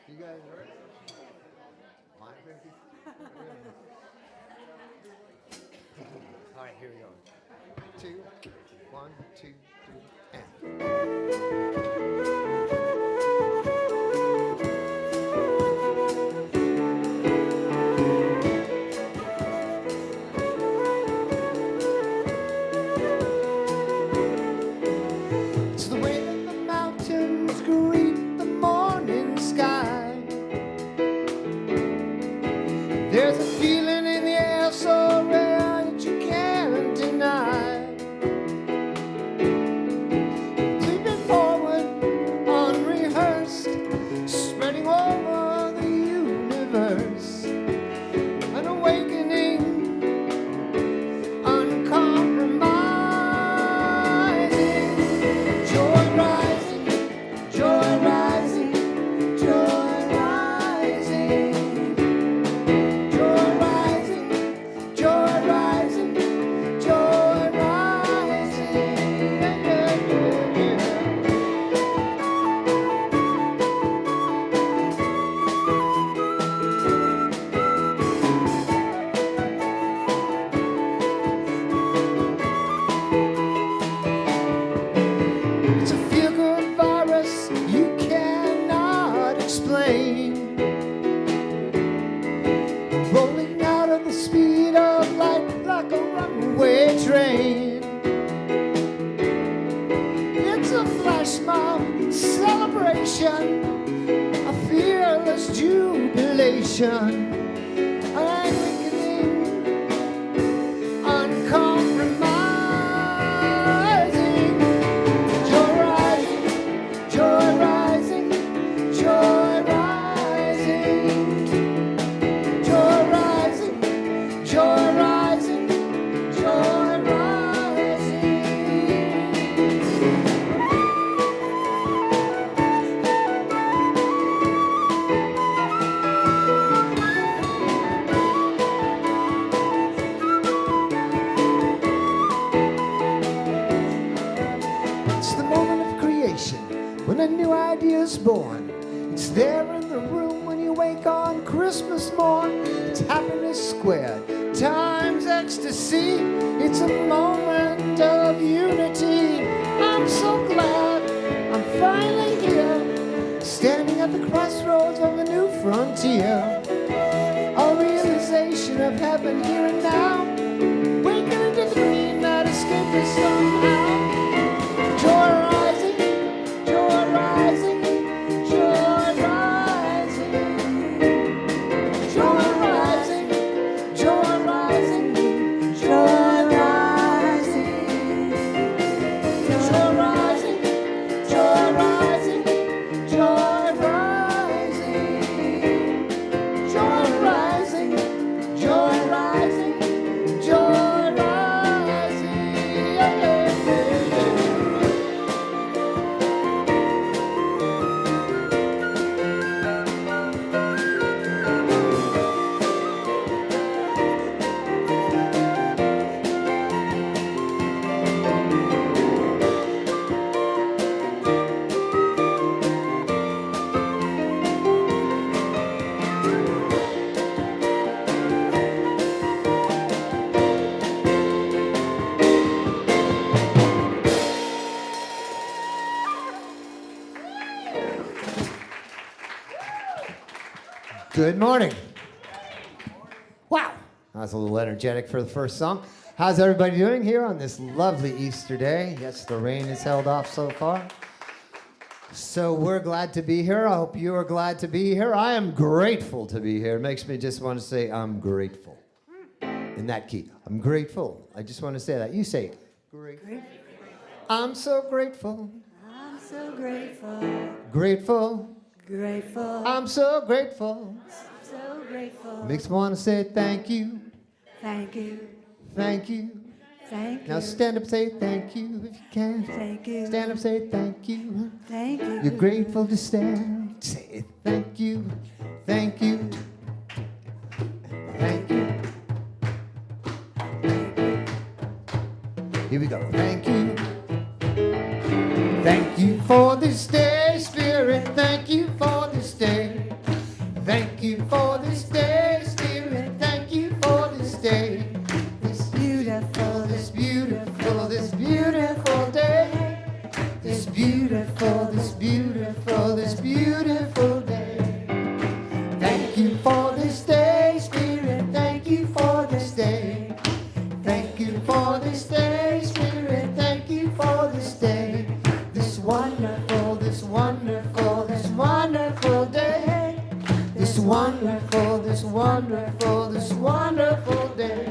You guys ready? Mine ready? All right, here we go. 2, 1, 2, 3, It's the way that the mountains greet the morning sky. There's a feeling in the air so rare that you can't deny. Leaping forward, unrehearsed, spreading over the universe. An awakening, uncompromising. Joy rising, joy rising, joy rising. Joy rising, joy rising, joy rising. It's a feel-good virus you cannot explain. Rolling out of the speed of light like a runaway train. It's a flash mob celebration, a fearless jubilation, an awakening, uncompromising. Joy rising, joy rising, joy rising. Joy rising, joy rising, joy rising. It's the moment of creation when a new idea is born. It's there in the room when you wake on Christmas morn. It's happiness squared times ecstasy. It's a moment of unity. I'm so glad I'm finally here, standing at the crossroads of a new frontier. A realization of heaven here and now, waking into the dream that escaped us somehow. Joy rising, joy rising, joy rising. Joy rising, joy rising, joy rising. Joy rising, joy rising, joy rising. Joy rising, joy rising, joy rising. Good morning. Wow, that was a little energetic for the first song. How's everybody doing here on this lovely Easter day? Yes, the rain has held off so far. So we're glad to be here. I hope you are glad to be here. I am grateful to be here. It makes me just want to say I'm grateful. In that key, I'm grateful. I just want to say that. You say it. Grateful. I'm so grateful. I'm so grateful, Grateful. grateful, I'm so grateful. so grateful. Makes me want to say thank you. Thank you, Thank you. thank Now you, stand up, say thank you if you can. thank you, Stand up, say thank you. thank you. You're grateful to stand. Say thank you. Thank you. Thank you. Here we go. Thank you. Thank you for this day, Spirit. Thank you for this day. Thank you for this day, Spirit. Thank you for this day. This beautiful, this beautiful, this beautiful day. This beautiful, this beautiful, this beautiful day. Thank you for this day, Spirit. Thank you for this day. Thank you for this day, Spirit. Thank you for this day. This wonderful, this wonderful, this wonderful day. This wonderful, this wonderful, this wonderful day.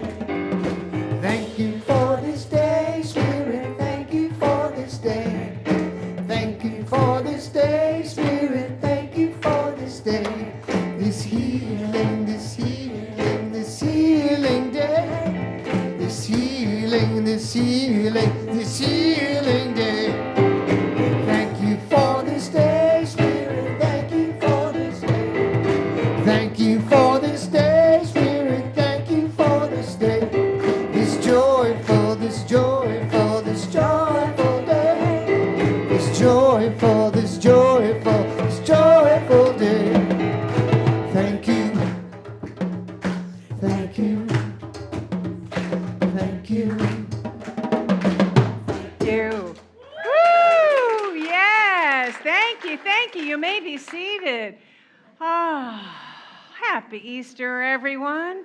Thank you for this day, Spirit. Thank you for this day. Thank you for this day, Spirit. Thank you for this day. This healing, this healing, this healing day. This healing, this healing, this healing day. Thank you for this day, Spirit. Thank you for this day. Thank you for this day, Spirit. Thank you for this day. This joyful, this joyful, this joyful day. This joyful, this joyful, this joyful day. Thank you. Thank you. Thank you. You. Woo! Yes, thank you, thank you. You may be seated. Happy Easter, everyone.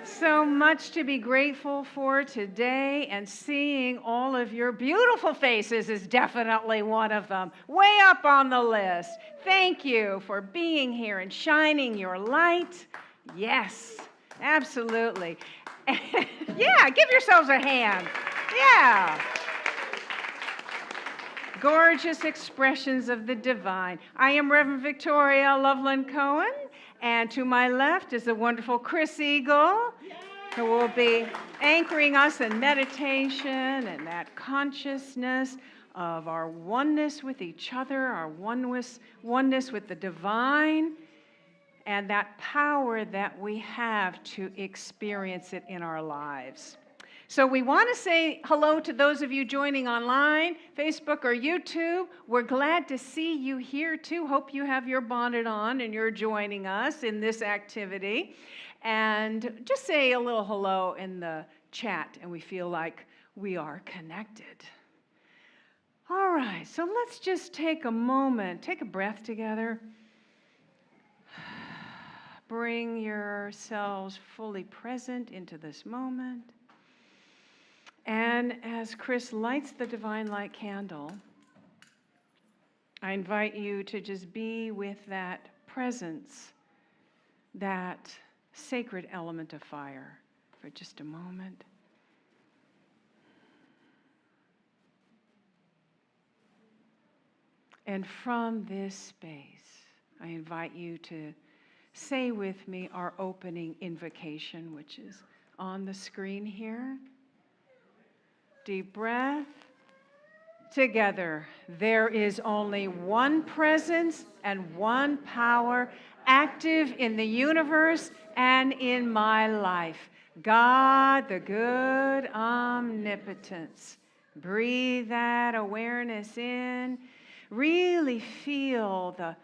So much to be grateful for today, and seeing all of your beautiful faces is definitely one of them. Way up on the list. Thank you for being here and shining your light. Yes, absolutely. Yeah, give yourselves a hand. Yeah. Gorgeous expressions of the divine. I am Reverend Victoria Loveland-Coen, and to my left is the wonderful Chris Eagle, who will be anchoring us in meditation and that consciousness of our oneness with each other, our oneness with the divine, and that power that we have to experience it in our lives. So we want to say hello to those of you joining online, Facebook or YouTube. We're glad to see you here too. Hope you have your bonnet on and you're joining us in this activity. And just say a little hello in the chat, and we feel like we are connected. All right, so let's just take a moment, take a breath together. Bring yourselves fully present into this moment. And as Chris lights the divine light candle, I invite you to just be with that presence, that sacred element of fire for just a moment. And from this space, I invite you to say with me our opening invocation, which is on the screen here. Deep breath. Together, there is only one presence and one power active in the universe and in my life. God, the good omnipotence. Breathe that awareness in. Really feel the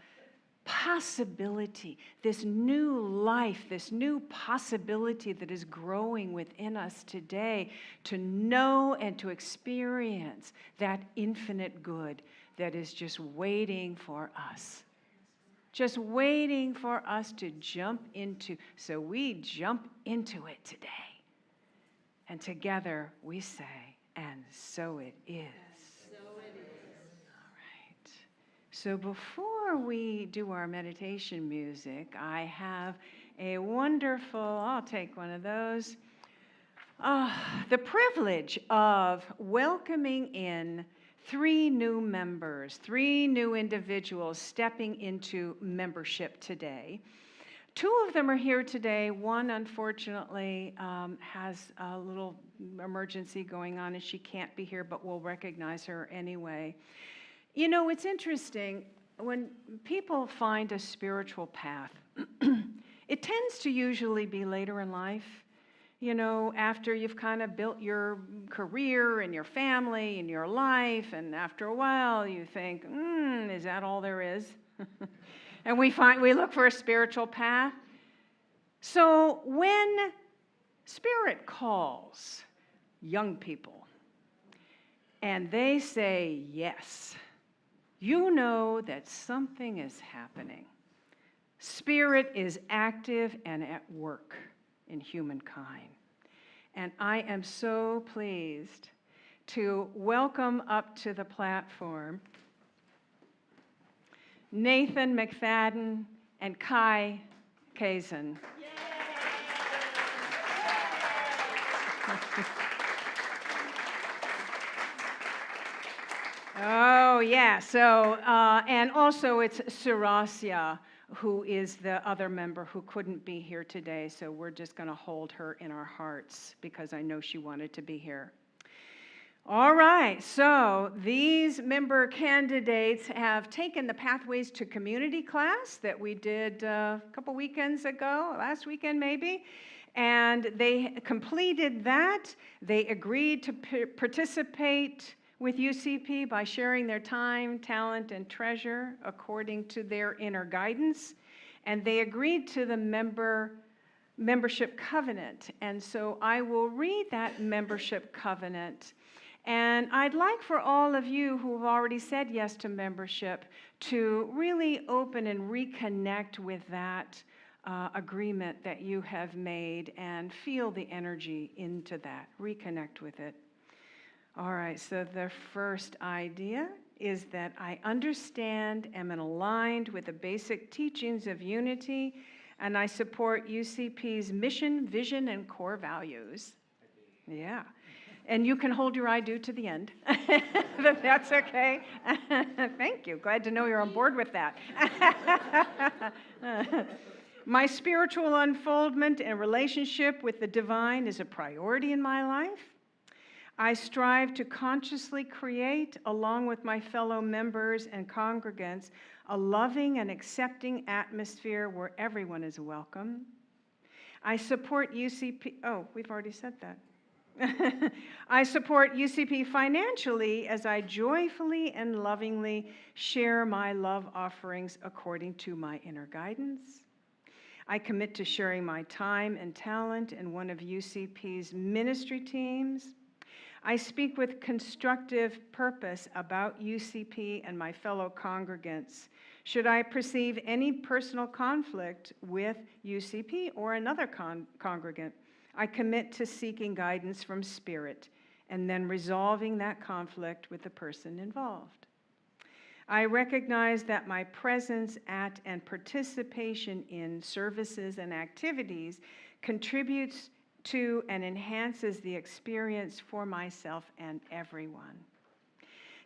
possibility, this new life, this new possibility that is growing within us today to know and to experience that infinite good that is just waiting for us. Just waiting for us to jump into. So we jump into it today. And together we say, and so it is. So before we do our meditation music, I have a wonderful, I'll take one of those, the privilege of welcoming in 3 new members, 3 new individuals stepping into membership today. 2 of them are here today. One, unfortunately, has a little emergency going on and she can't be here, but we'll recognize her anyway. You know, it's interesting, when people find a spiritual path, it tends to usually be later in life, you know, after you've kind of built your career and your family and your life, and after a while you think, is that all there is? And we look for a spiritual path. So when Spirit calls young people and they say yes, you know that something is happening. Spirit is active and at work in humankind. And I am so pleased to welcome up to the platform Nathan McFadden and Kai Kazan. Oh, yeah. So, and also it's Surasia, who is the other member who couldn't be here today. So we're just going to hold her in our hearts because I know she wanted to be here. All right. So these member candidates have taken the Pathways to Community class that we did a couple weekends ago, last weekend maybe. And they completed that. They agreed to participate with UCP by sharing their time, talent, and treasure according to their inner guidance. And they agreed to the membership covenant. And so I will read that membership covenant. And I'd like for all of you who have already said yes to membership to really open and reconnect with that agreement that you have made and feel the energy into that. Reconnect with it. All right, so the first idea is that I understand and am aligned with the basic teachings of unity, and I support UCP's mission, vision, and core values. Yeah. And you can hold your I do to the end. That's okay. Thank you. Glad to know you're on board with that. My spiritual unfoldment and relationship with the divine is a priority in my life. I strive to consciously create, along with my fellow members and congregants, a loving and accepting atmosphere where everyone is welcome. I support UCP. Oh, we've already said that. I support UCP financially as I joyfully and lovingly share my love offerings according to my inner guidance. I commit to sharing my time and talent in one of UCP's ministry teams. I speak with constructive purpose about UCP and my fellow congregants. Should I perceive any personal conflict with UCP or another congregant, I commit to seeking guidance from Spirit and then resolving that conflict with the person involved. I recognize that my presence at and participation in services and activities contributes to and enhances the experience for myself and everyone.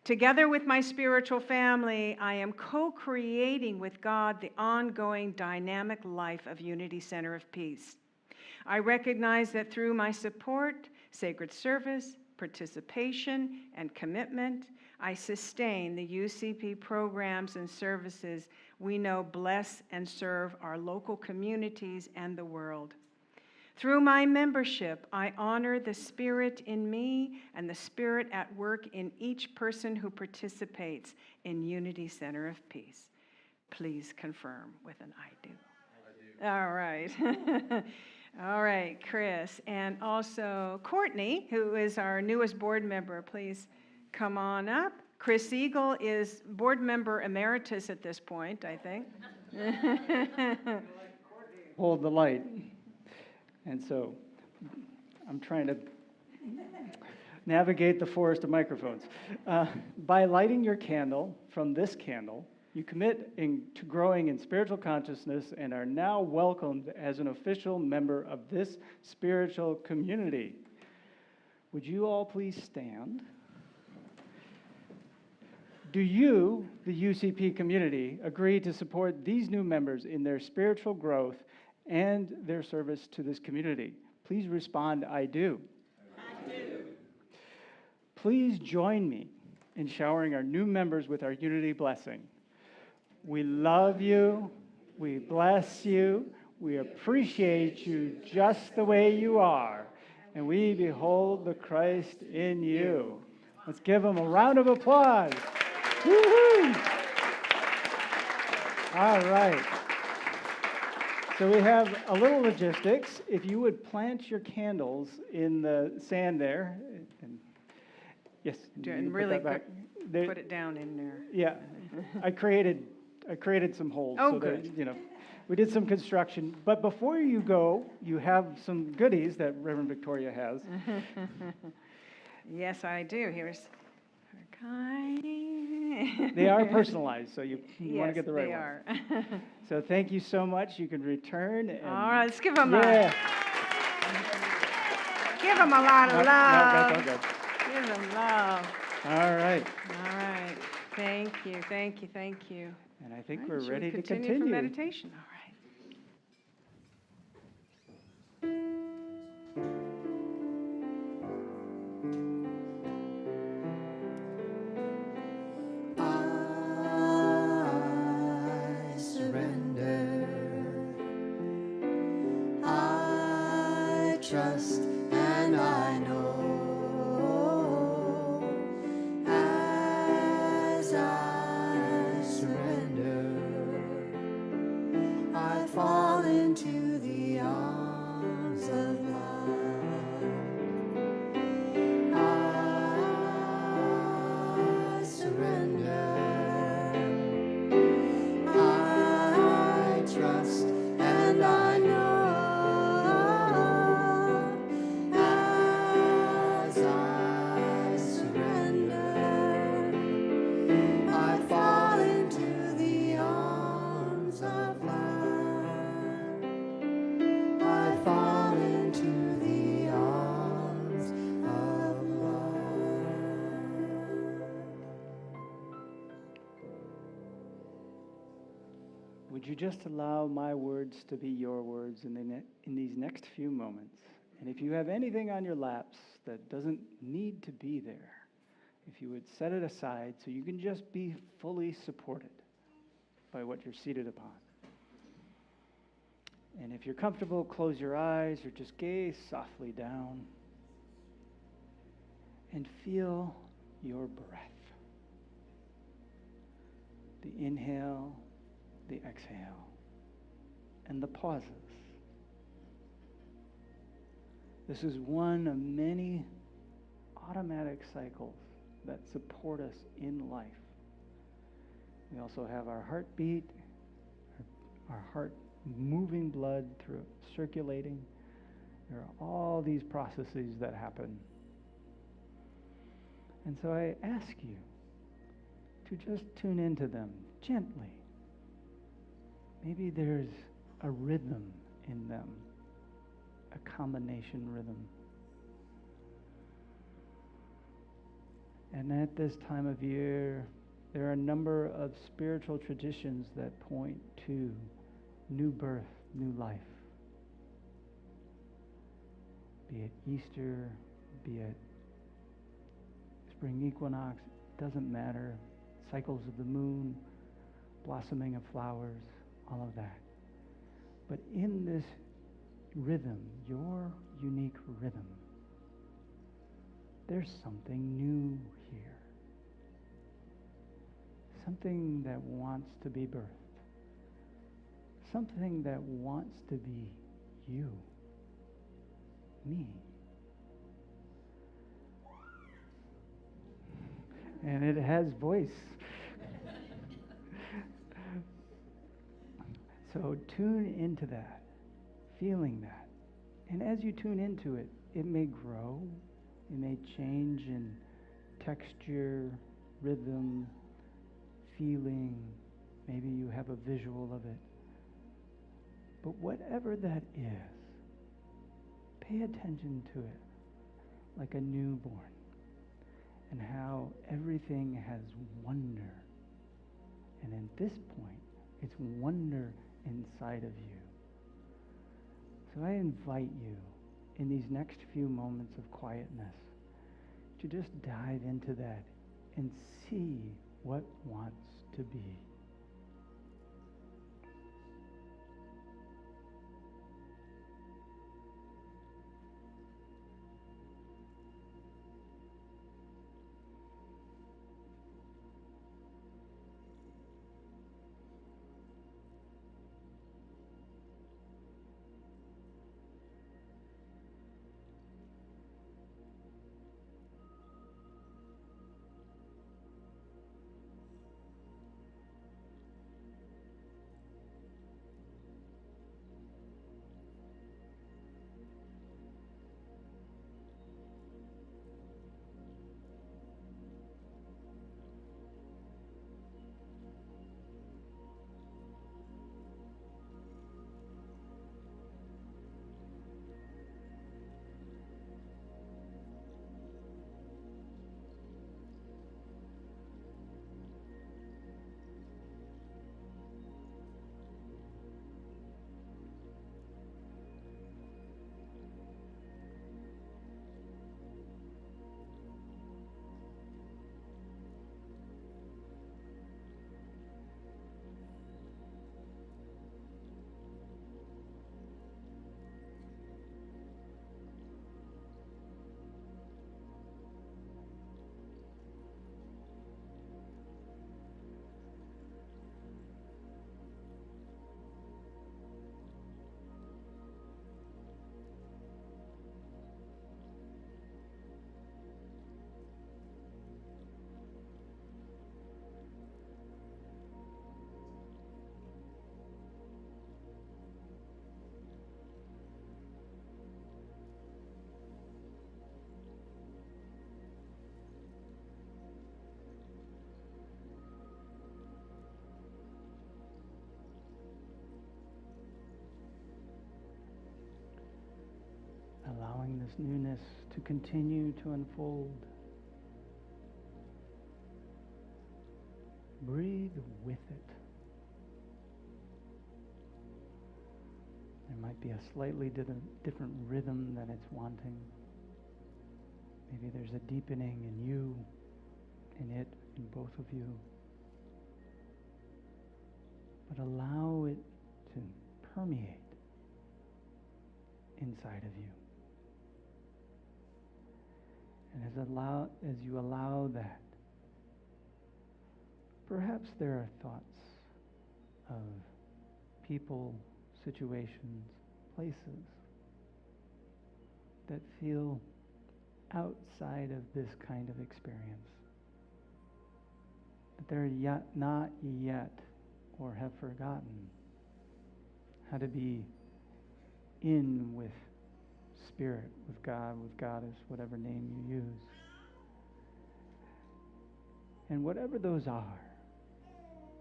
Together with my spiritual family, I am co-creating with God the ongoing dynamic life of Unity Center of Peace. I recognize that through my support, sacred service, participation, and commitment, I sustain the UCP programs and services we know bless and serve our local communities and the world. Through my membership, I honor the Spirit in me and the Spirit at work in each person who participates in Unity Center of Peace. Please confirm with an I do. I do. All right. All right, Chris. And also Courtney, who is our newest board member, please come on up. Chris Eagle is board member emeritus at this point, I think. Hold the light. And so I'm trying to navigate the forest of microphones. By lighting your candle from this candle, you commit to growing in spiritual consciousness and are now welcomed as an official member of this spiritual community. Would you all please stand? Do you, the UCP community, agree to support these new members in their spiritual growth and their service to this community? Please respond, I do. I do. Please join me in showering our new members with our unity blessing. We love you, we bless you, we appreciate you just the way you are, and we behold the Christ in you. Let's give them a round of applause. Woo-hoo! All right. So we have a little logistics. If you would plant your candles in the sand there, and yes, you And can put really that back. put it down in there. Yeah, I created some holes. Oh, so that, good. we did some construction. But before you go, you have some goodies that Reverend Victoria has. Yes, I do. Here's her kind. They are personalized, so you want to Yes, get the right they one. are. So thank you so much. You can return. And All right, let's give them yeah. give them a lot of No, love. that's all good. Give them love. All right. All right. Thank you, thank you, thank you. And I think All we're right, shall we ready to for continue. meditation. All right. I surrender. I trust and I know as I surrender, I fall into the arms of love. I surrender. I trust and I know as I surrender, I fall into the arms of love. I fall into the arms of love. Would you just allow my words to be your words in these next few moments? And if you have anything on your laps that doesn't need to be there, if you would set it aside so you can just be fully supported by what you're seated upon. And if you're comfortable, close your eyes or just gaze softly down and feel your breath. The inhale, the exhale, and the pauses. This is one of many automatic cycles that support us in life. We also have our heartbeat, our heart moving blood through, circulating. There are all these processes that happen. And so I ask you to just tune into them gently. Maybe there's a rhythm in them, a combination rhythm. And at this time of year, there are a number of spiritual traditions that point to new birth, new life. Be it Easter, be it spring equinox, it doesn't matter. Cycles of the moon, blossoming of flowers, all of that. But in this rhythm, your unique rhythm, there's something new here. Something that wants to be birthed. Something that wants to be you, me. And it has voice. So tune into that, feeling that. And as you tune into it, it may grow, it may change in texture, rhythm, feeling. Maybe you have a visual of it. But whatever that is, pay attention to it like a newborn and how everything has wonder. And at this point, it's wonder inside of you. So I invite you in these next few moments of quietness to just dive into that and see what wants to be. this newness to continue to unfold. Breathe with it. There might be a slightly different rhythm that it's wanting. Maybe there's a deepening in you, in it, in both of you. But allow it to permeate inside of you. And as you allow that, perhaps there are thoughts of people, situations, places that feel outside of this kind of experience. That they're not yet or have forgotten how to be in with Spirit, with God, with Goddess, whatever name you use. And whatever those are,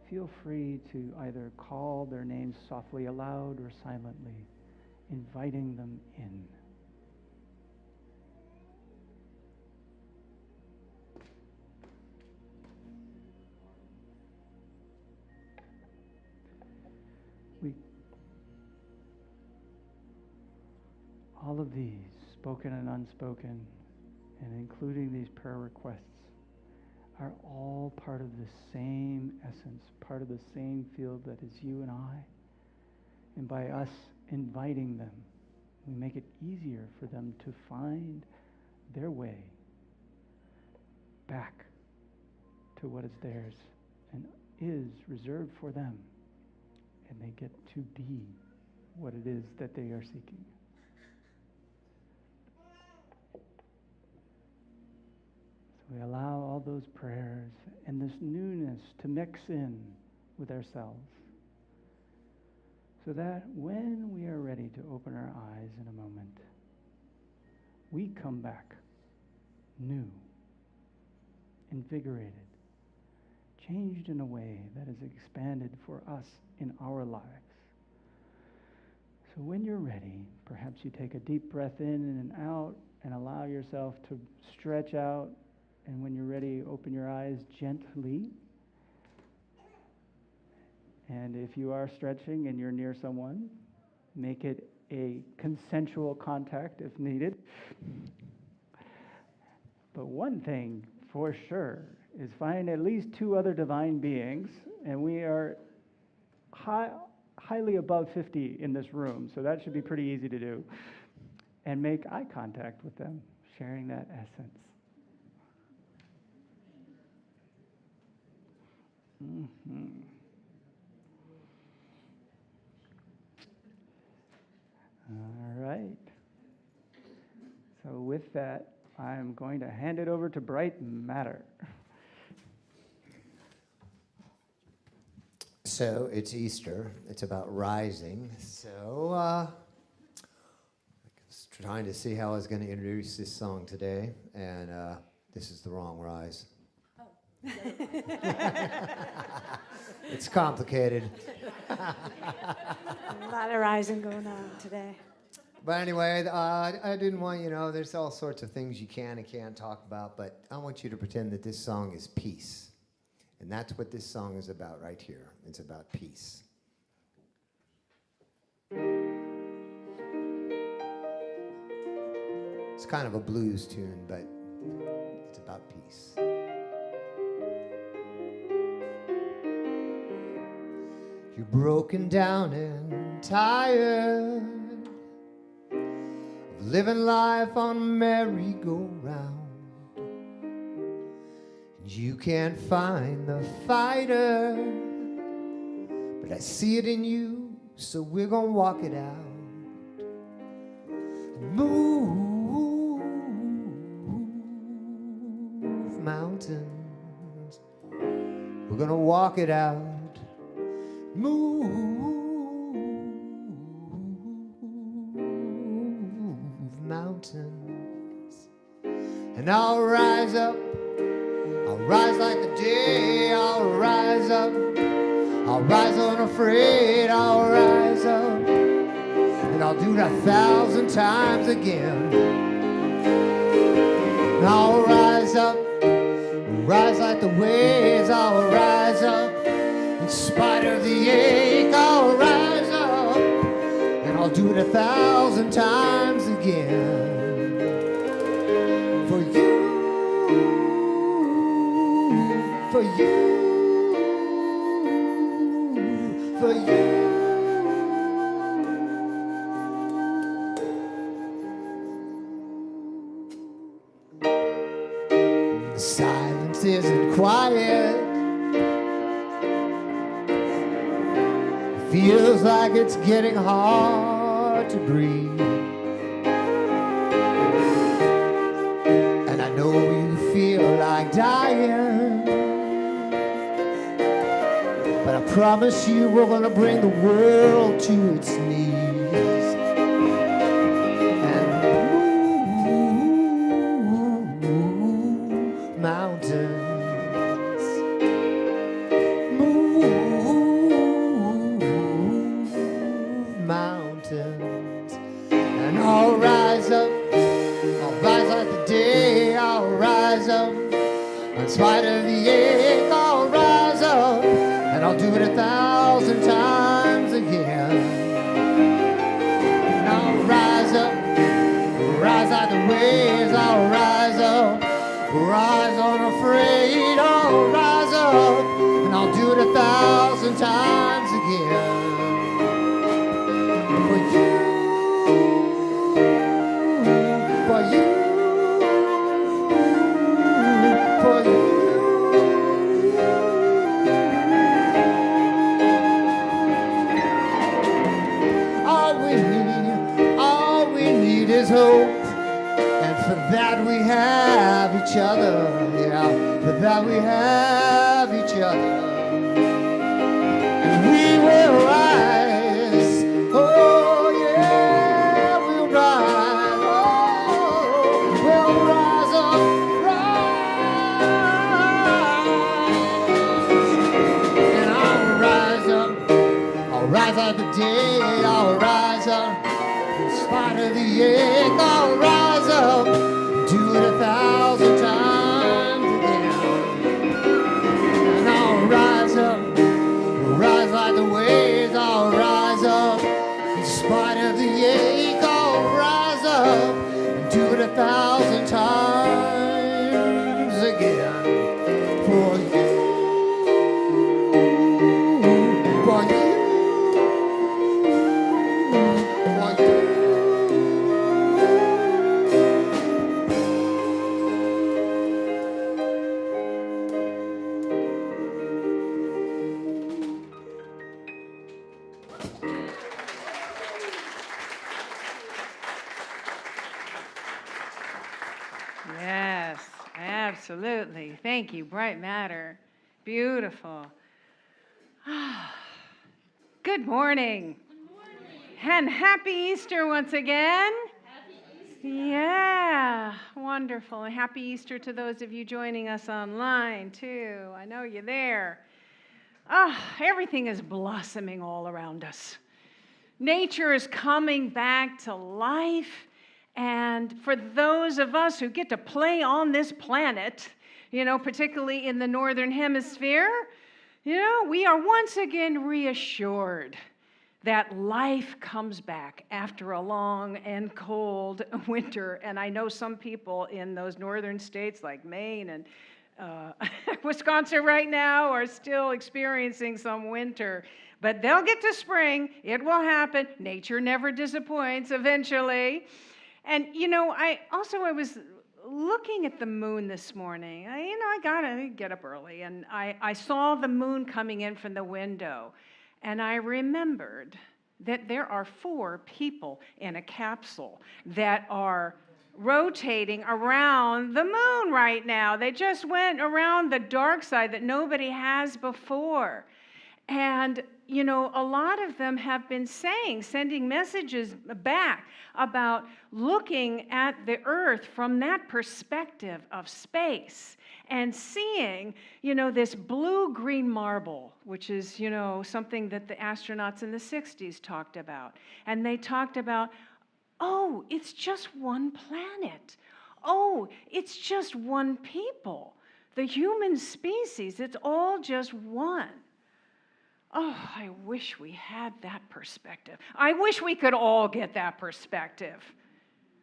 feel free to either call their names softly aloud or silently, inviting them in. All of these, spoken and unspoken, and including these prayer requests, are all part of the same essence, part of the same field that is you and I. And by us inviting them, we make it easier for them to find their way back to what is theirs and is reserved for them. And they get to be what it is that they are seeking. We allow all those prayers and this newness to mix in with ourselves so that when we are ready to open our eyes in a moment, we come back new, invigorated, changed in a way that is expanded for us in our lives. So when you're ready, perhaps you take a deep breath in and out and allow yourself to stretch out. And when you're ready, open your eyes gently. And if you are stretching and you're near someone, make it a consensual contact if needed. But one thing for sure is find at least 2 other divine beings, and we are highly above 50 in this room, so that should be pretty easy to do. And make eye contact with them, sharing that essence. Mm-hmm. All right. So with that, I'm going to hand it over to Bright Matter. So it's Easter. It's about rising. So I was trying to see how I was going to introduce this song today, and this is the wrong rise. It's complicated. A lot of rising going on today. But anyway, I didn't want, there's all sorts of things you can and can't talk about, but I want you to pretend that this song is peace. And that's what this song is about right here. It's about peace. It's kind of a blues tune, but it's about peace. You're broken down and tired of living life on a merry-go-round. You can't find the fighter, but I see it in you, so we're gonna walk it out. Move mountains, we're gonna walk it out. Move mountains, and I'll rise up. I'll rise like the day, I'll rise up. I'll rise unafraid, I'll rise up. And I'll do it 1,000 times again. I'll rise up, rise like the waves. I'll rise up, in spite of the ache. I'll rise up, and I'll do it 1,000 times again. For you, for you, for you. The silence isn't quiet. Feels like it's getting hard to breathe. And I know you feel like dying, but I promise you we're gonna bring the world to its knees. Mountains, move mountains, and I'll rise up, I'll rise like the day. I'll rise up, in spite of the ache. I'll rise up, and I'll do it 1,000 times again. And I'll rise up, rise like the waves. I'll rise up, rise unafraid. I'll rise up, and I'll do it 1,000 times again. For you, for you, for you. All we need is hope. And for that we have each other, yeah. For that we have each other. And we will rise, oh yeah, we'll rise, oh, we'll rise up, rise. And I'll rise like the day. I'll rise up, in spite of the ache. I'll rise up, do it 1,000 times again. And I'll rise up, rise like the waves. I'll rise up, in spite of the ache. I'll rise up, and do it 1,000 times again. For you, for you, for you. Yes, absolutely. Thank you, Bright Matter. Beautiful. Good morning. And happy Easter once again. Yeah, wonderful. And happy Easter to those of you joining us online, too. I know you're there. Everything is blossoming all around us. Nature is coming back to life. And for those of us who get to play on this planet, particularly in the Northern Hemisphere, we are once again reassured that life comes back after a long and cold winter. And I know some people in those northern states like Maine and Wisconsin right now are still experiencing some winter. But they'll get to spring. It will happen. Nature never disappoints eventually. And, I was looking at the moon this morning. I gotta get up early. And I saw the moon coming in from the window. And I remembered that there are 4 people in a capsule that are rotating around the moon right now. They just went around the dark side that nobody has before. And, a lot of them have been sending messages back about looking at the Earth from that perspective of space and seeing, this blue-green marble, which is, something that the astronauts in the 60s talked about. And they talked about, it's just one planet. oh, it's just one people. The human species, it's all just one. Oh, I wish we had that perspective. I wish we could all get that perspective,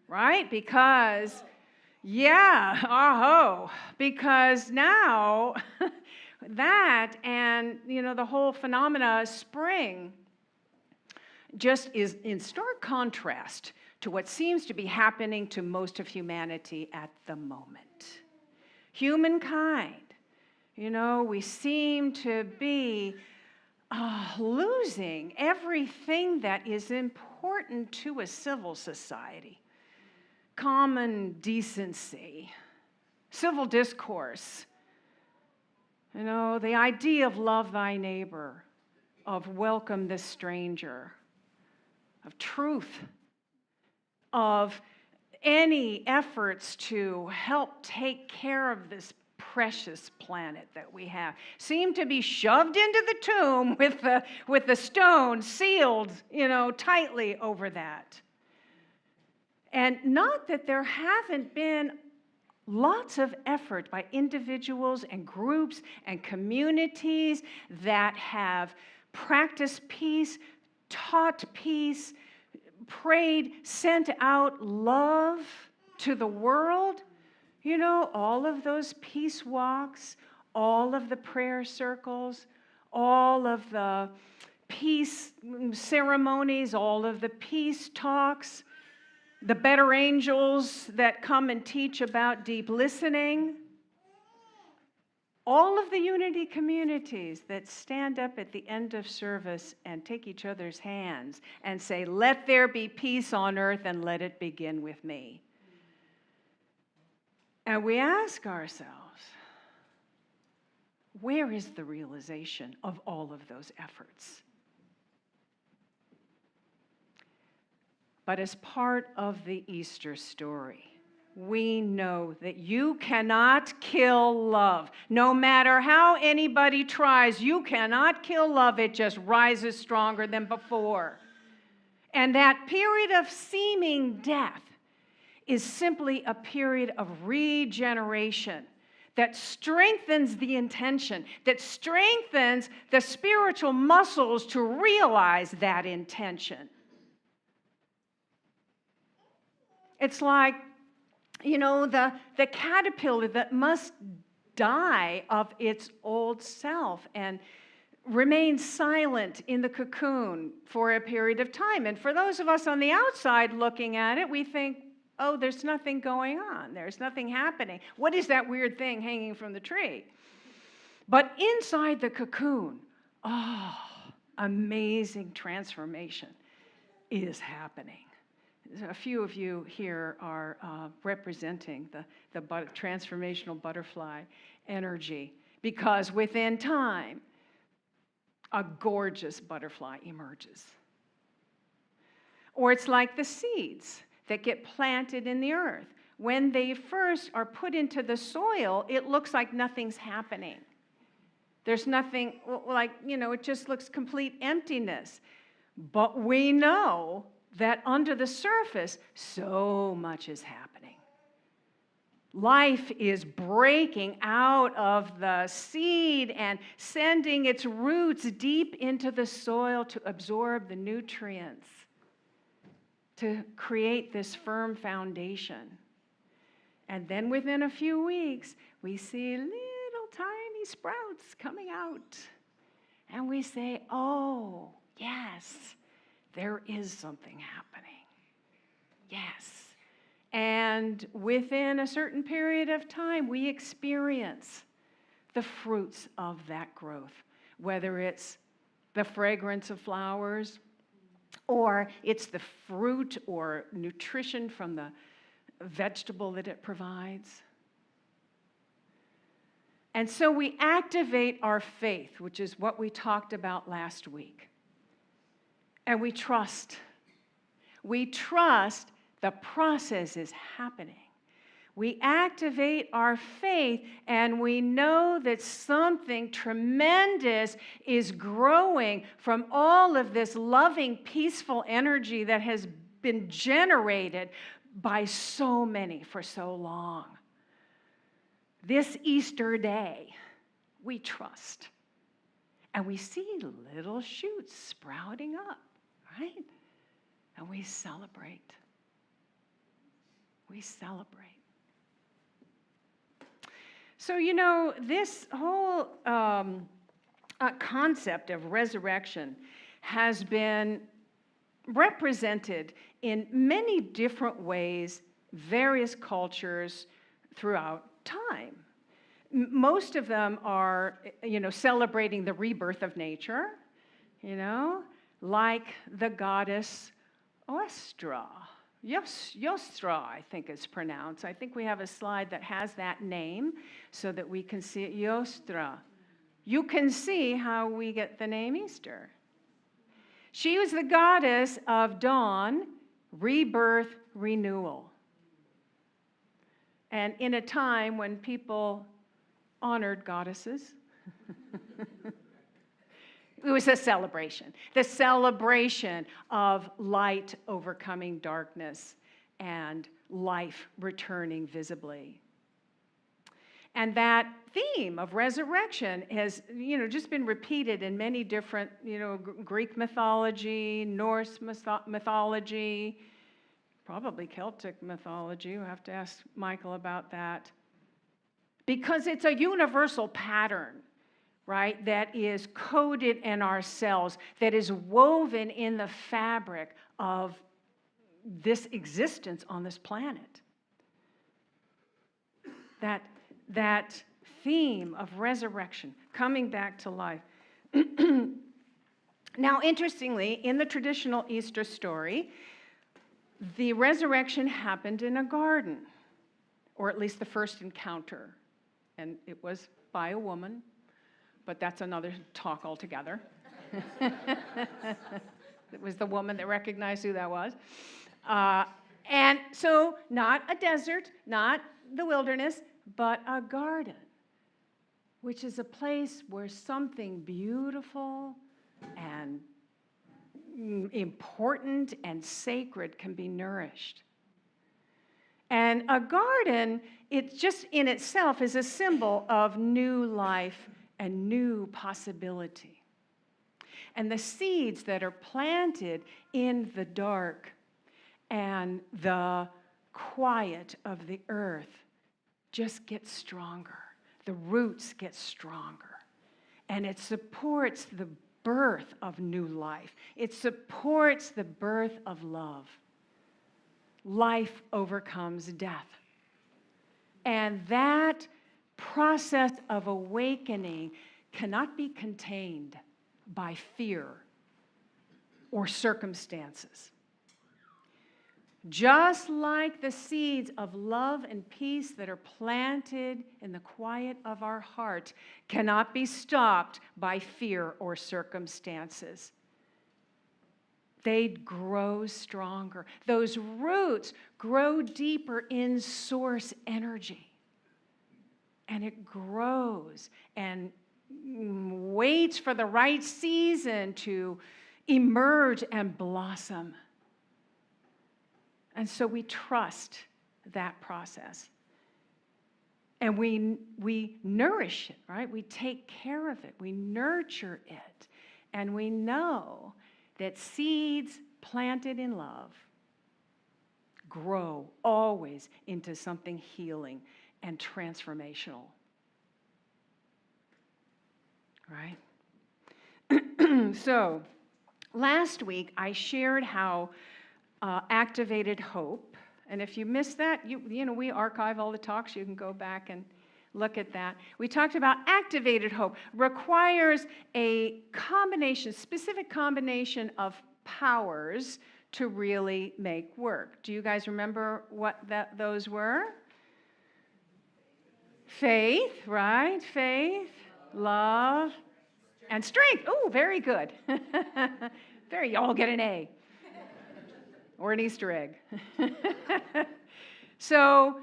right? Because, because now that and, the whole phenomena of spring just is in stark contrast to what seems to be happening to most of humanity at the moment. Humankind, we seem to be losing everything that is important to a civil society. Common decency, civil discourse, the idea of love thy neighbor, of welcome the stranger, of truth, of any efforts to help take care of this precious planet that we have, seem to be shoved into the tomb with the stone sealed, tightly over that. And not that there haven't been lots of effort by individuals and groups and communities that have practiced peace, taught peace, prayed, sent out love to the world. All of those peace walks, all of the prayer circles, all of the peace ceremonies, all of the peace talks, the better angels that come and teach about deep listening, all of the unity communities that stand up at the end of service and take each other's hands and say, let there be peace on earth and let it begin with me. And we ask ourselves, where is the realization of all of those efforts? But as part of the Easter story, we know that you cannot kill love. No matter how anybody tries, you cannot kill love. It just rises stronger than before. And that period of seeming death is simply a period of regeneration that strengthens the intention, that strengthens the spiritual muscles to realize that intention. It's like, the caterpillar that must die of its old self and remain silent in the cocoon for a period of time. And for those of us on the outside looking at it, we think, oh, there's nothing going on. There's nothing happening. What is that weird thing hanging from the tree? But inside the cocoon, amazing transformation is happening. A few of you here are representing the transformational butterfly energy, because within time, a gorgeous butterfly emerges. Or it's like the seeds that get planted in the earth. When they first are put into the soil, it looks like nothing's happening. There's nothing, it just looks complete emptiness. But we know that under the surface, so much is happening. Life is breaking out of the seed and sending its roots deep into the soil to absorb the nutrients, to create this firm foundation. And then within a few weeks, we see little tiny sprouts coming out. And we say, oh, yes, there is something happening. Yes. And within a certain period of time, we experience the fruits of that growth, whether it's the fragrance of flowers, or it's the fruit or nutrition from the vegetable that it provides. And so we activate our faith, which is what we talked about last week. And we trust. We trust the process is happening. We activate our faith, and we know that something tremendous is growing from all of this loving, peaceful energy that has been generated by so many for so long. This Easter day, we trust. And we see little shoots sprouting up, right? And we celebrate. We celebrate. So, you know, this whole concept of resurrection has been represented in many different ways, various cultures throughout time. Most of them are, you know, celebrating the rebirth of nature, you know, like the goddess Oestra. Yostra, I think it's pronounced. I think we have a slide that has that name so that we can see it. Yostra. You can see how we get the name Easter. She was the goddess of dawn, rebirth, renewal. And in a time when people honored goddesses, it was a celebration. The celebration of light overcoming darkness and life returning visibly. And that theme of resurrection has, you know, just been repeated in many different, you know, Greek mythology, Norse mythology, probably Celtic mythology. We'll have to ask Michael about that. Because it's a universal pattern, right, that is coded in our cells, that is woven in the fabric of this existence on this planet. That theme of resurrection, coming back to life. Now, interestingly, in the traditional Easter story, the resurrection happened in a garden, or at least the first encounter. And it was by a woman, but that's another talk altogether. It was the woman that recognized who that was. And so not a desert, not the wilderness, but a garden, which is a place where something beautiful and important and sacred can be nourished. And a garden, it just in itself is a symbol of new life and new possibility. And the seeds that are planted in the dark and the quiet of the earth just get stronger. The roots get stronger. And it supports the birth of new life. It supports the birth of love. Life overcomes death. And that process of awakening cannot be contained by fear or circumstances. Just like the seeds of love and peace that are planted in the quiet of our heart cannot be stopped by fear or circumstances. They grow stronger. Those roots grow deeper in source energy. And it grows and waits for the right season to emerge and blossom. And so we trust that process. And we nourish it, right? We take care of it. We nurture it. And we know that seeds planted in love grow always into something healing and transformational. Right? So, last week I shared how activated hope, and if you missed that, you know, we archive all the talks. You can go back and look at that. We talked about activated hope requires a combination, specific combination of powers to really make work. Do you guys remember what those were? Faith, right? Faith, love, and strength. Oh, very good. You all get an A. Or an Easter egg. So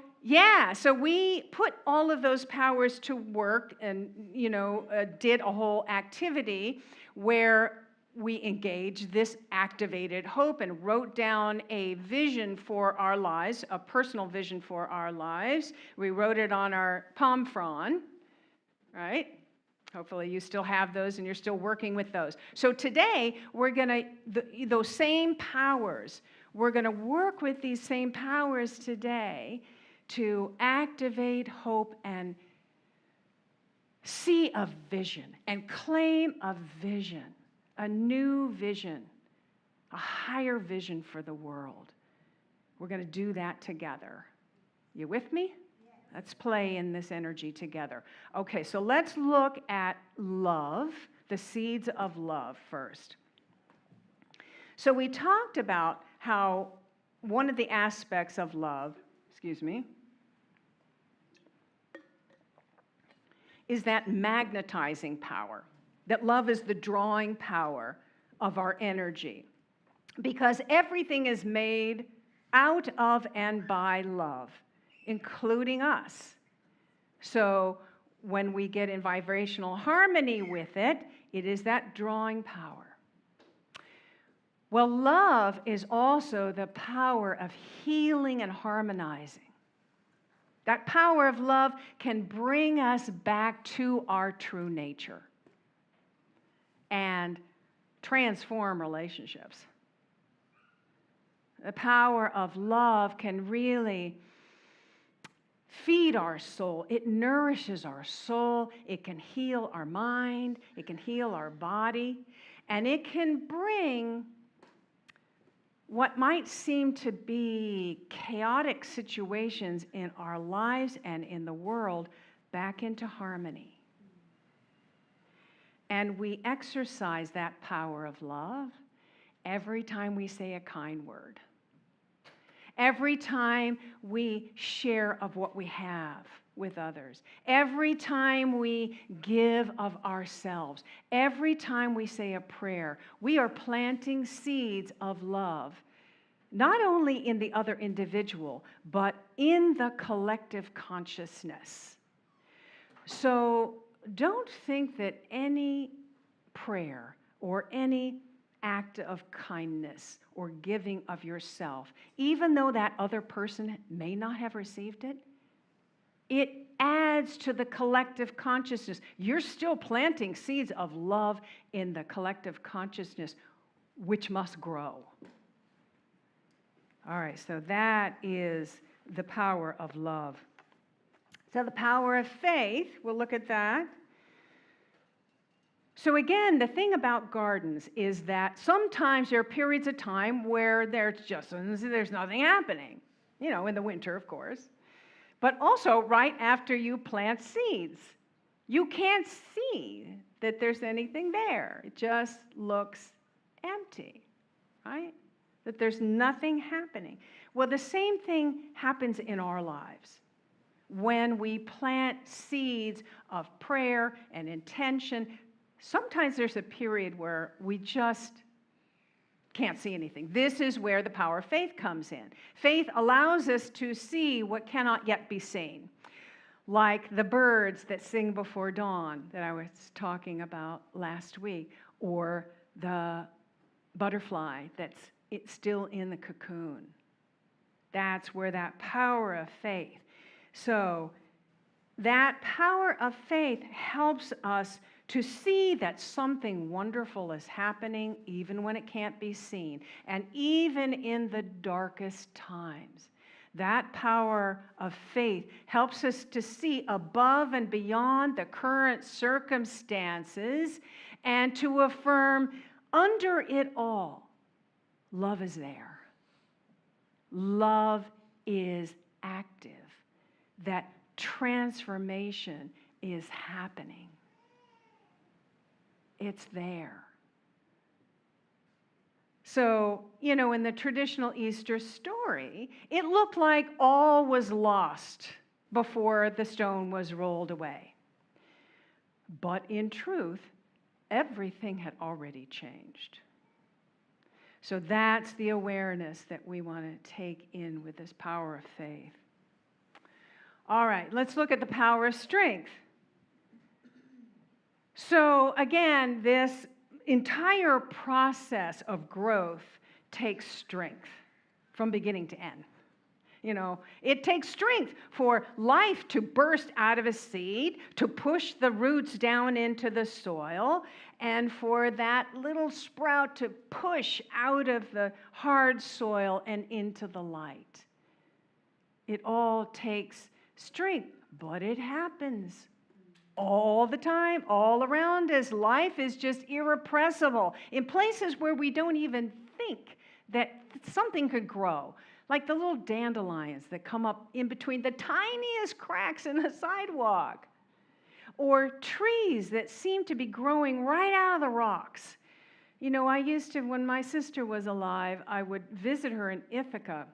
we put all of those powers to work and, did a whole activity where we engaged this activated hope and wrote down a vision for our lives, a personal vision for our lives. We wrote it on our palm frond, right? Hopefully you still have those and you're still working with those. So today, we're going to, those same powers, we're going to work with these same powers today to activate hope and see a vision and claim a vision, a new vision, a higher vision for the world. We're going to do that together. You with me? Let's play in this energy together. Okay, so let's look at love, the seeds of love first. So we talked about how one of the aspects of love, is that magnetizing power, that love is the drawing power of our energy, because everything is made out of and by love, including us. So when we get in vibrational harmony with it, it is that drawing power. Well, love is also the power of healing and harmonizing. That power of love can bring us back to our true nature and transform relationships. The power of love can really feed our soul. It nourishes our soul. It can heal our mind. It can heal our body. And it can bring what might seem to be chaotic situations in our lives and in the world back into harmony. And we exercise that power of love every time we say a kind word. Every time we share of what we have with others. Every time we give of ourselves. Every time we say a prayer, we are planting seeds of love, not only in the other individual, but in the collective consciousness. So don't think that any prayer or any act of kindness or giving of yourself, even though that other person may not have received it, it adds to the collective consciousness. You're still planting seeds of love in the collective consciousness, which must grow. All right, so that is the power of love. So the power of faith, we'll look at that. So again, the thing about gardens is that sometimes there are periods of time where there's nothing happening. You know, in the winter, of course. But also right after you plant seeds, you can't see that there's anything there. It just looks empty, right? That there's nothing happening. Well, the same thing happens in our lives. When we plant seeds of prayer and intention, sometimes there's a period where we just can't see anything. This is where the power of faith comes in. Faith allows us to see what cannot yet be seen, like the birds that sing before dawn that I was talking about last week, or the butterfly that's still in the cocoon. That's where that power of faith. So that power of faith helps us to see that something wonderful is happening even when it can't be seen, and even in the darkest times. That power of faith helps us to see above and beyond the current circumstances and to affirm under it all, love is there. Love is active. That transformation is happening. It's there. So, you know, in the traditional Easter story, it looked like all was lost before the stone was rolled away. But in truth, everything had already changed. So that's the awareness that we want to take in with this power of faith. All right, let's look at the power of strength. So again, this entire process of growth takes strength from beginning to end. It takes strength for life to burst out of a seed, to push the roots down into the soil, and for that little sprout to push out of the hard soil and into the light. It all takes strength, but it happens all the time, all around us. Life is just irrepressible in places where we don't even think that something could grow. Like the little dandelions that come up in between the tiniest cracks in the sidewalk. Or trees that seem to be growing right out of the rocks. I used to, when my sister was alive, I would visit her in Ithaca.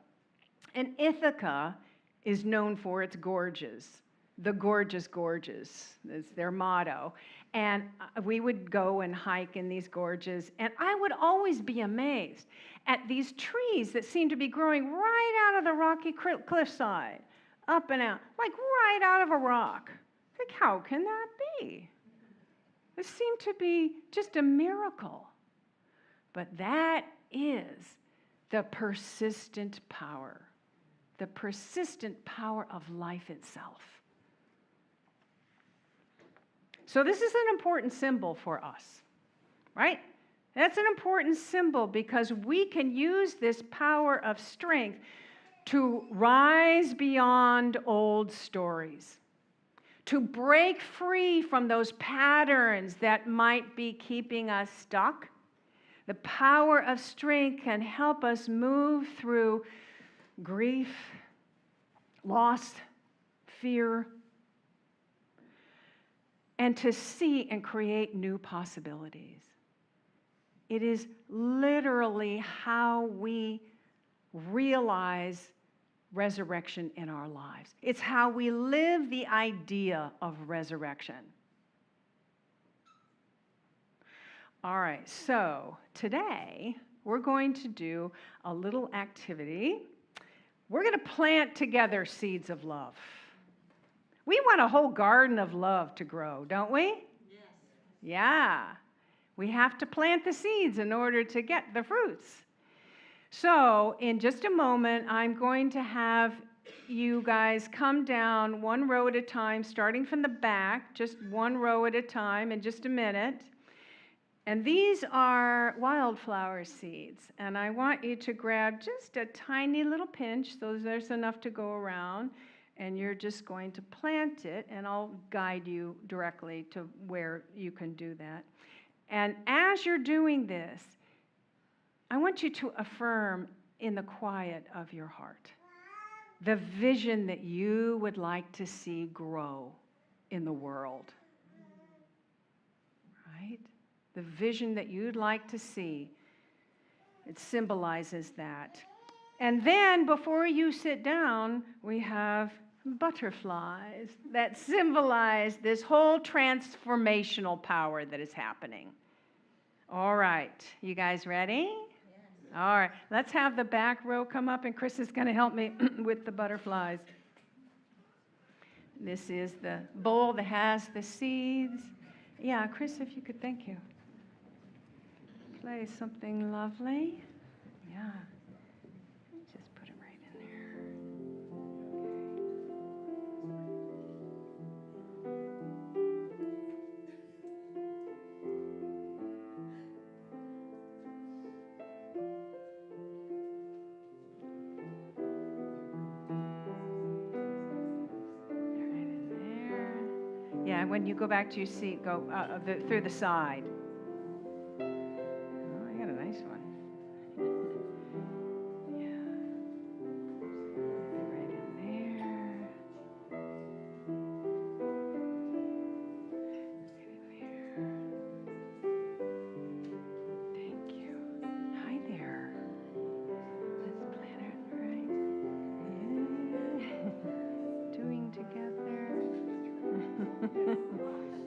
And Ithaca is known for its gorges. The gorgeous gorges is their motto. And we would go and hike in these gorges, and I would always be amazed at these trees that seem to be growing right out of the rocky cliffside, up and out, like right out of a rock. Like, how can that be? It seemed to be just a miracle. But that is the persistent power of life itself. So this is an important symbol for us, right? That's an important symbol because we can use this power of strength to rise beyond old stories, to break free from those patterns that might be keeping us stuck. The power of strength can help us move through grief, loss, fear, and to see and create new possibilities. It is literally how we realize resurrection in our lives. It's how we live the idea of resurrection. All right, so today we're going to do a little activity. We're going to plant together seeds of love. We want a whole garden of love to grow, don't we? Yes. Yeah. We have to plant the seeds in order to get the fruits. So, in just a moment, I'm going to have you guys come down one row at a time, starting from the back, just one row at a time in just a minute. And these are wildflower seeds. And I want you to grab just a tiny little pinch, so there's enough to go around. And you're just going to plant it, and I'll guide you directly to where you can do that. And as you're doing this, I want you to affirm in the quiet of your heart the vision that you would like to see grow in the world. Right? The vision that you'd like to see. It symbolizes that. And then before you sit down, we have butterflies that symbolize this whole transformational power that is happening. All right, you guys ready? Yes. All right, let's have the back row come up, and Chris is going to help me with the butterflies. This is the bowl that has the seeds. Yeah, Chris, if you could, thank you. Play something lovely. Yeah. Just put it right in there. Right in there. Yeah, when you go back to your seat, go through the side.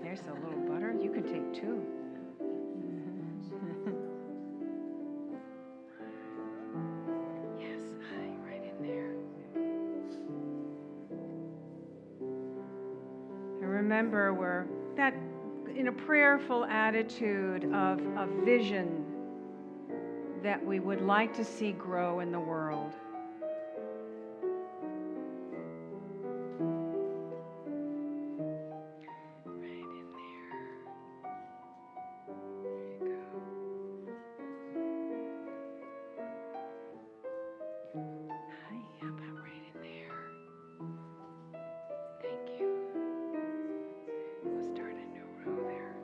There's a little butter. You can take two. Yes, right in there. And remember, that in a prayerful attitude of a vision that we would like to see grow in the world. Right in there. There you go. Hi, how about right in there? Thank you. We'll start a new row there.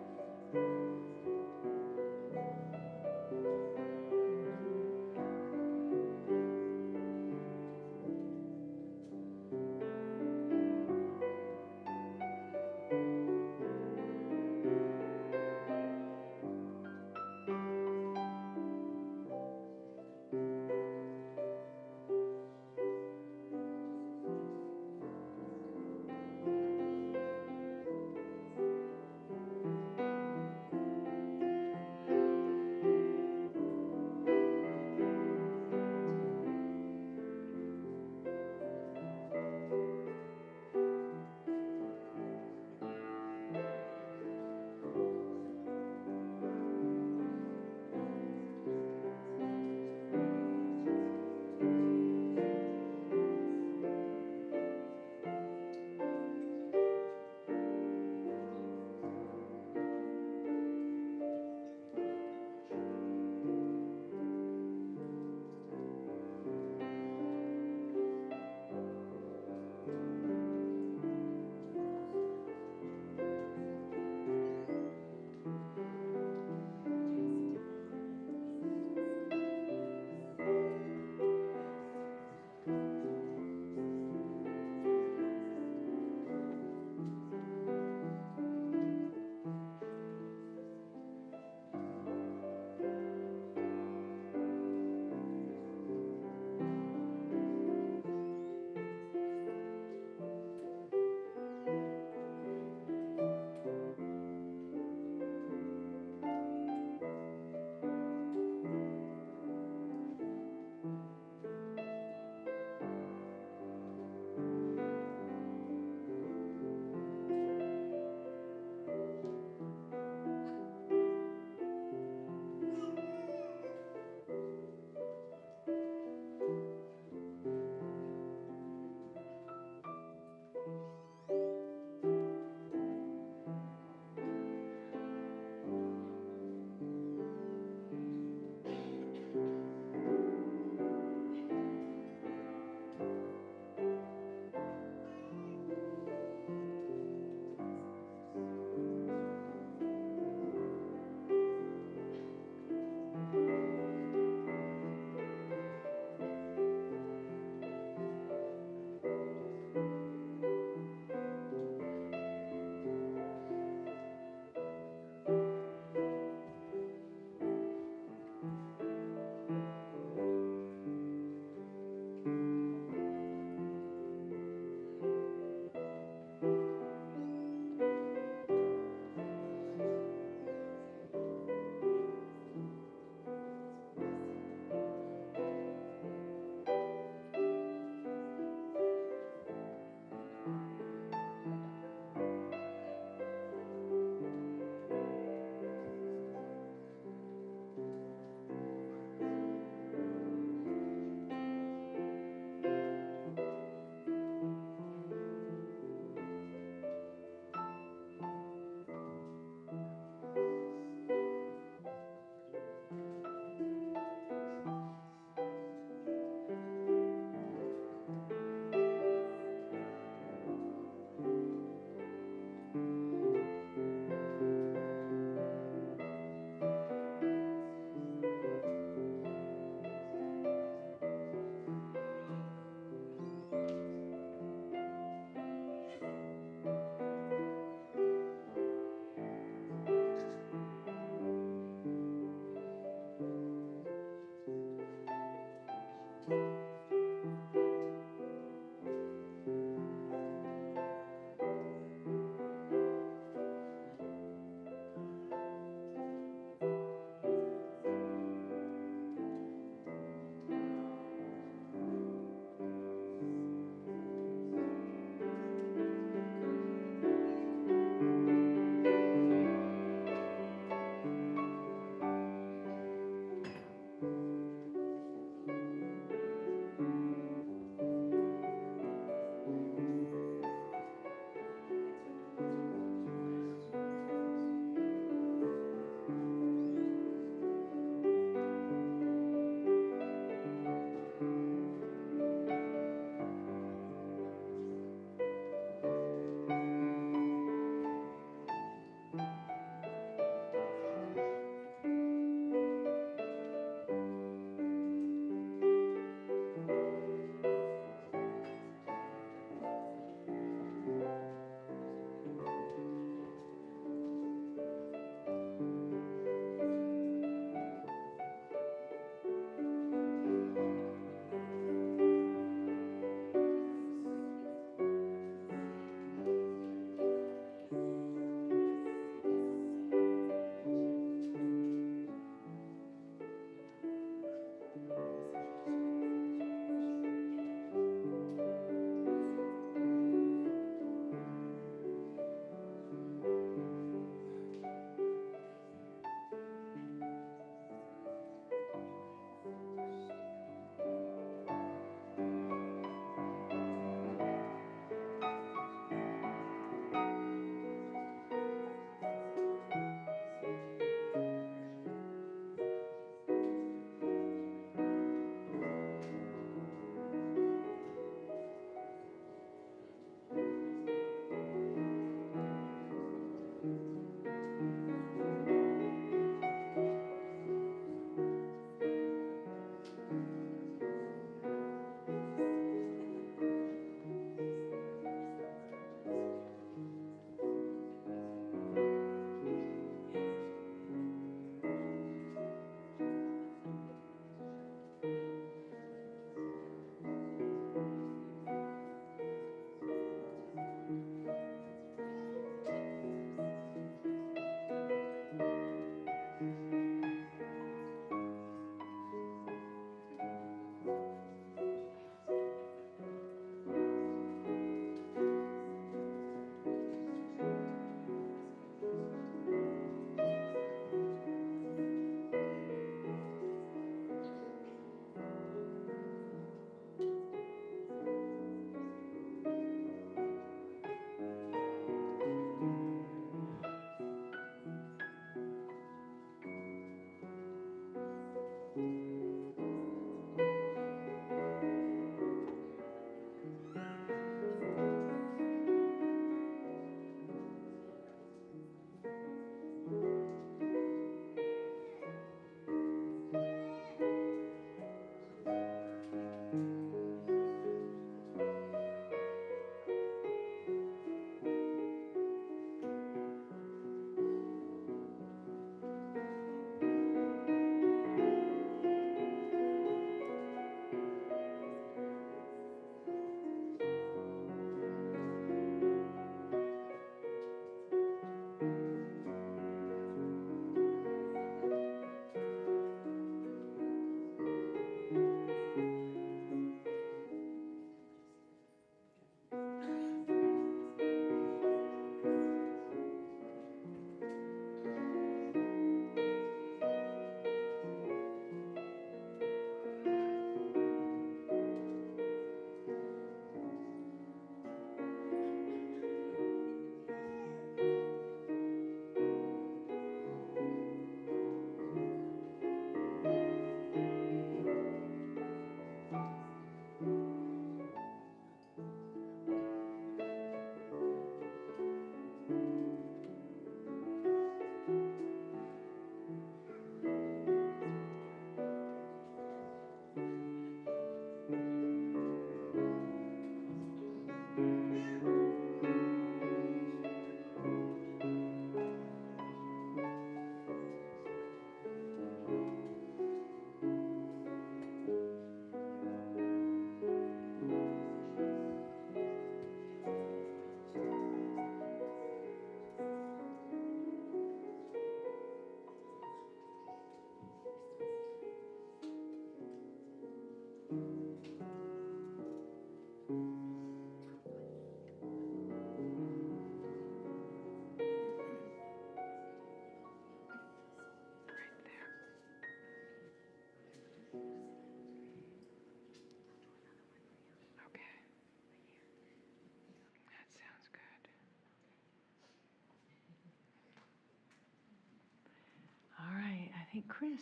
Chris,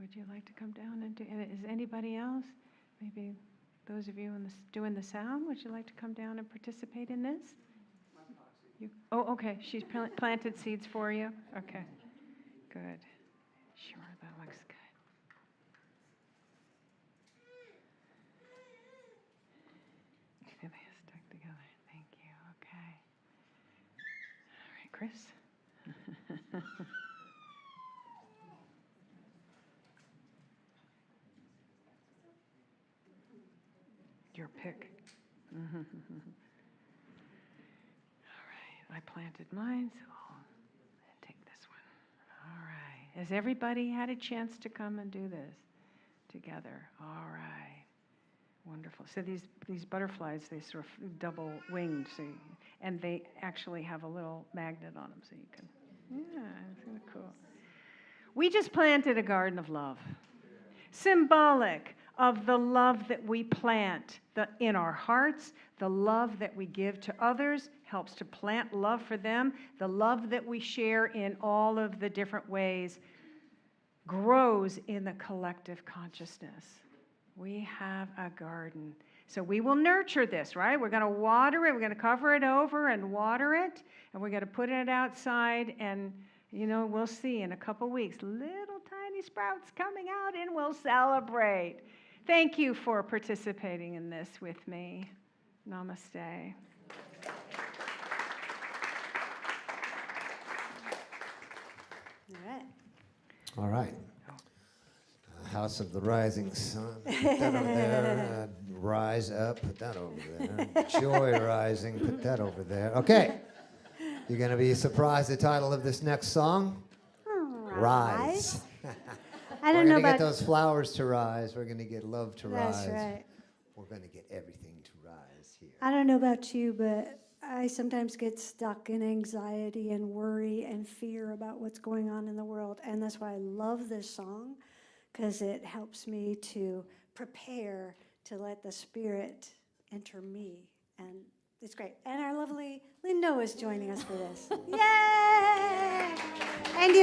would you like to come down and do, and is anybody else? Maybe those of you doing the sound, would you like to come down and participate in this? Oh, okay, she's planted seeds for you? Okay, good. Sure, that looks good. They stuck together. Thank you. Okay. All right, Chris. Your pick. All right, I planted mine, so I'll take this one. All right. Has everybody had a chance to come and do this together? All right. Wonderful. So these butterflies, they sort of double-winged, and they actually have a little magnet on them, so you can, yeah, it's kind of cool. We just planted a garden of love, symbolic of the love that we plant in our hearts, the love that we give to others helps to plant love for them, the love that we share in all of the different ways grows in the collective consciousness. We have a garden. So we will nurture this, right? We're going to water it. We're going to cover it over and water it. And we're going to put it outside. And, we'll see in a couple weeks, little tiny sprouts coming out, and we'll celebrate. Thank you for participating in this with me. Namaste. All right. All right. House of the Rising Sun. Put that over there. Rise up. Put that over there. Joy Rising. Put that over there. Okay. You're going to be surprised the title of this next song? Rise. I don't We're know going to get about those flowers to rise. We're going to get love to rise. That's right. We're going to get everything to rise here. I don't know about you, but I sometimes get stuck in anxiety and worry and fear about what's going on in the world. And that's why I love this song, because it helps me to prepare to let the Spirit enter me. And it's great. And our lovely Lindo is joining us for this. Yay! And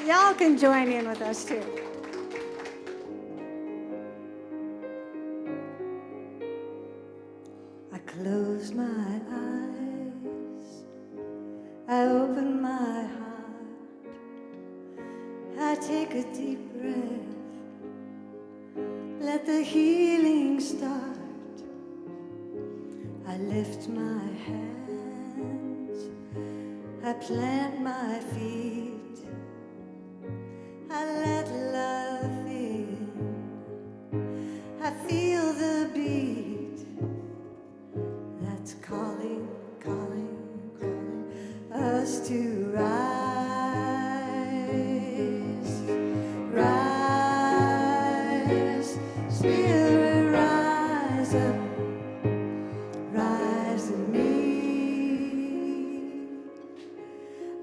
y'all can join in with us too. I close my eyes, I open my heart, I take a deep breath, let the healing start. I lift my hands, I plant my feet, I let love in, I feel the beat that's calling, calling, calling us to rise, rise, Spirit, rise up. Rise in me.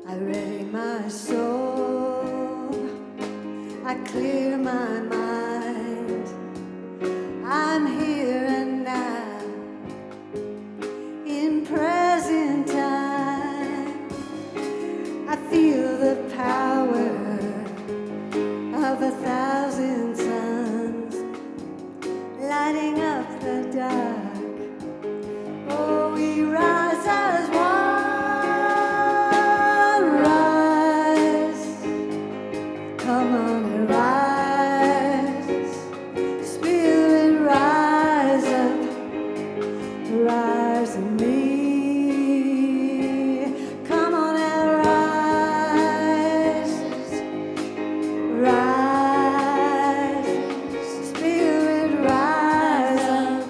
I ready my soul, I clear my mind. I'm here and now, in present time. I feel the power of 1,000 suns lighting up the dark. Oh, we rise as one. Rise, come on and rise. Spirit, rise up, rise in me. Come on and rise, rise. Spirit, rise up.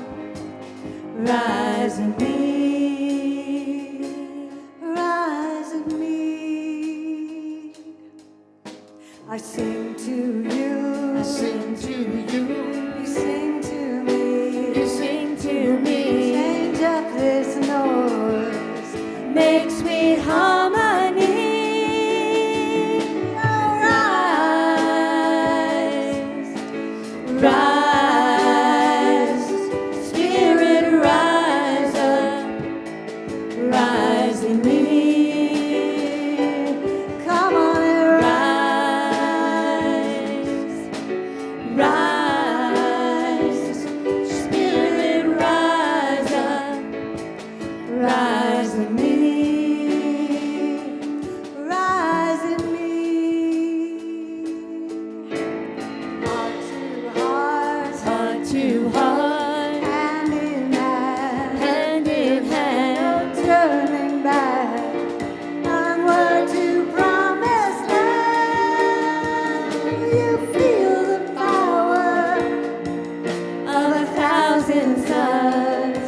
rising suns,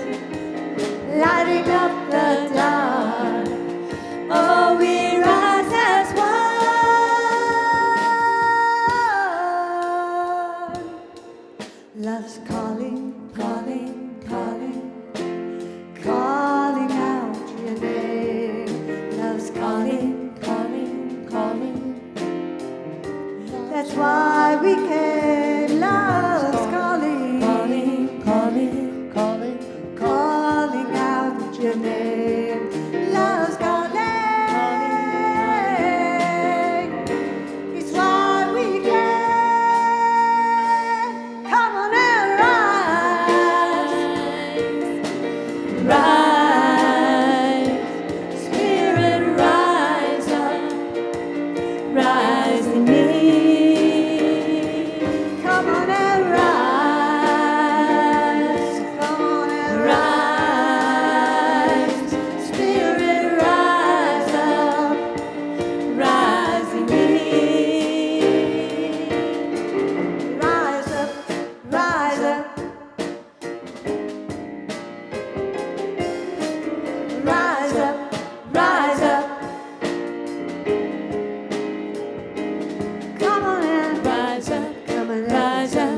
lighting up the dark. Oh, we rise as one. Love's calling, calling, calling, calling out your name. Love's calling, calling, calling. That's why we came. Love's calling, calling, calling, calling, calling out your name. Love's calling. It's why we came. Come on and rise, rise, Spirit, rise up, rise in me. Come on and rise, come on and rise, Spirit, rise up, rise in me. Rise up, rise up, rise up, rise up. Come on and rise up, come on, rise up,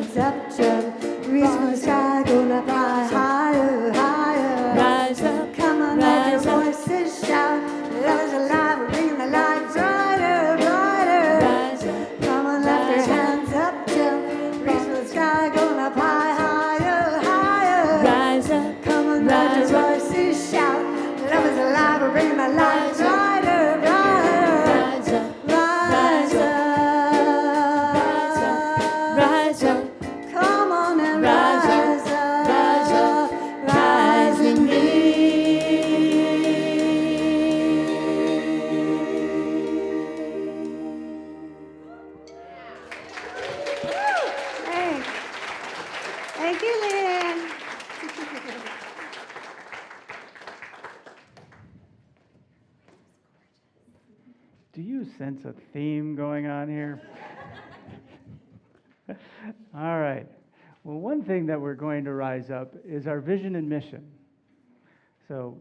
reach for the sky, gonna fly higher, higher. Rise up, come on, let your voices shout. Love is alive, we're bringing the light brighter, brighter. Rise up, come on, lift your hands up, jump, reach for the sky, gonna fly higher, higher. Rise up, come on, let your voices shout. Love is alive, we're bringing the light brighter, brighter. Rise up, rise up. Rise up, come on and rise up, rise in me. Hey, thank you, Lynn. Do you sense a theme going on here? All right. Well, one thing that we're going to rise up is our vision and mission. So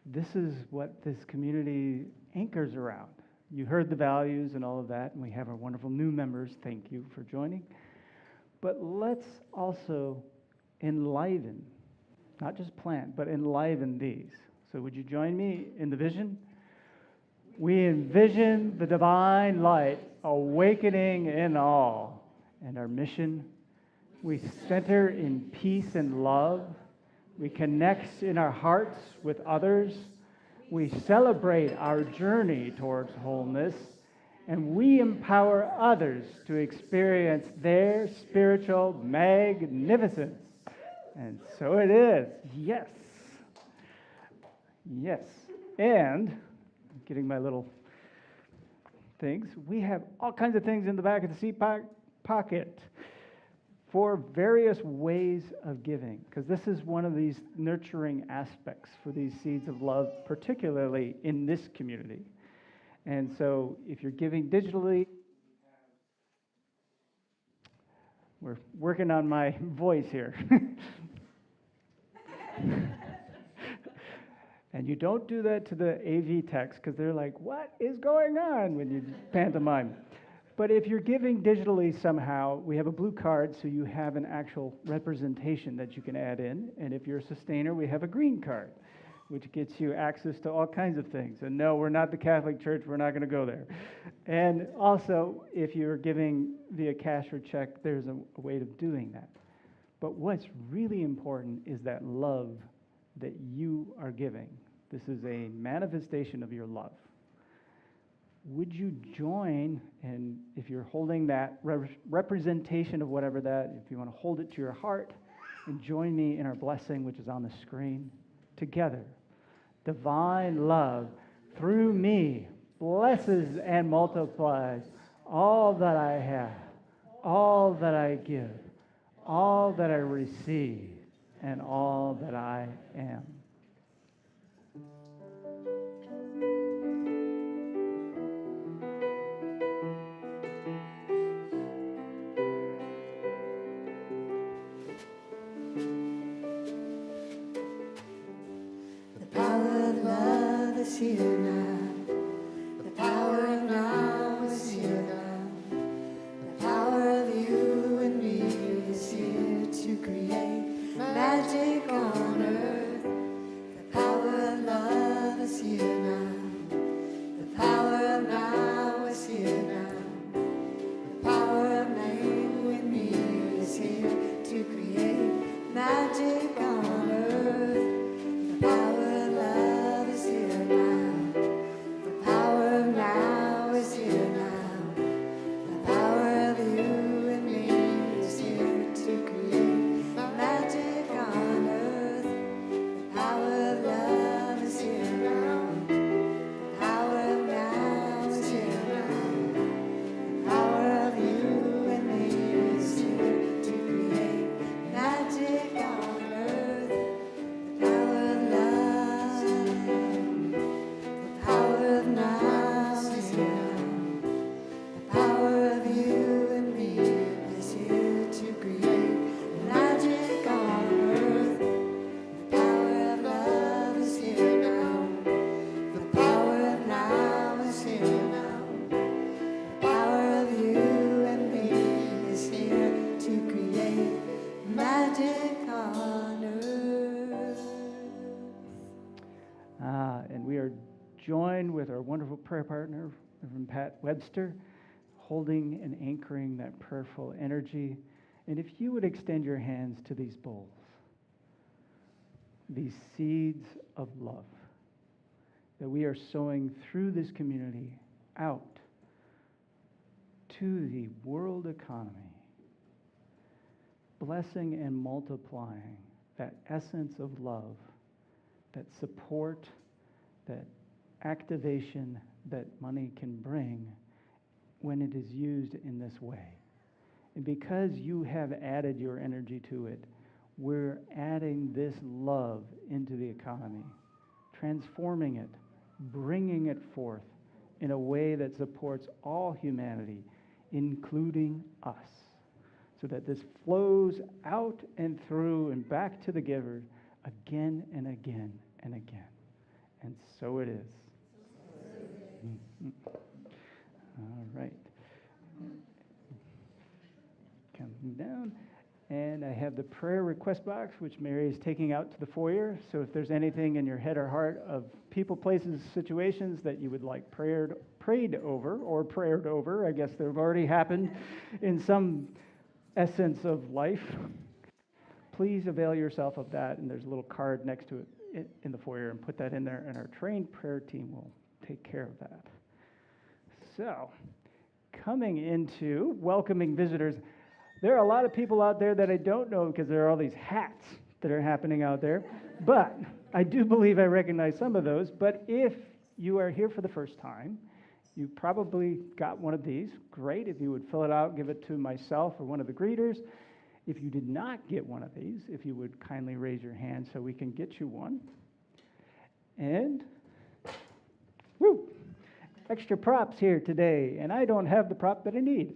this is what this community anchors around. You heard the values and all of that, and we have our wonderful new members. Thank you for joining. But let's also enliven, not just plant, but enliven these. So would you join me in the vision? We envision the divine light awakening in all. And our mission, we center in peace and love. We connect in our hearts with others. We celebrate our journey towards wholeness. And we empower others to experience their spiritual magnificence. And so it is. Yes. Yes. And getting my little things. We have all kinds of things in the back of the seat pocket for various ways of giving, because this is one of these nurturing aspects for these seeds of love, particularly in this community. And so if you're giving digitally, we're working on my voice here. And you don't do that to the AV text, because they're like, what is going on when you pantomime? But if you're giving digitally somehow, we have a blue card, so you have an actual representation that you can add in. And if you're a sustainer, we have a green card, which gets you access to all kinds of things. And no, we're not the Catholic Church. We're not going to go there. And also, if you're giving via cash or check, there's a way of doing that. But what's really important is that love that you are giving. This is a manifestation of your love. Would you join, and if you're holding that representation of whatever that, if you want to hold it to your heart, and join me in our blessing, which is on the screen, together. Divine love through me blesses and multiplies all that I have, all that I give, all that I receive, and all that I am. here now. The power of now is here now. The power of you and me is here to create magic on earth. The power of love is here now. The power of now is here now. The power of you and me is here to create magic on earth. The power of love is here now. The power of now is here now. The power of you and me is here to create magic on earth. The power of love is here now. The power of now is here now. The power of you and me is here to create magic on earth. The power of love. The power of now is here now. The power of you and me is here to create magic on earth. The power of love is here now. The power of now is here now. The power of you and me is here to create magic on earth. And we are joined with our wonderful prayer partner, Reverend Pat Webster, holding and anchoring that prayerful energy. And if you would extend your hands to these bowls, these seeds of love that we are sowing through this community out to the world economy, blessing and multiplying that essence of love, that support, that activation that money can bring when it is used in this way. And because you have added your energy to it, we're adding this love into the economy, transforming it, bringing it forth in a way that supports all humanity, including us, so that this flows out and through and back to the giver again and again and again. And so it is. All right. Coming down. And I have the prayer request box, which Mary is taking out to the foyer. So if there's anything in your head or heart of people, places, situations that you would like prayed over, I guess they've already happened in some essence of life, please avail yourself of that. And there's a little card next to it in the foyer, and put that in there, and our trained prayer team will take care of that. So, coming into welcoming visitors, there are a lot of people out there that I don't know because there are all these hats that are happening out there, but I do believe I recognize some of those. But if you are here for the first time, you probably got one of these. Great. If you would fill it out, give it to myself or one of the greeters. If you did not get one of these, if you would kindly raise your hand so we can get you one. And, extra props here today, and I don't have the prop that I need.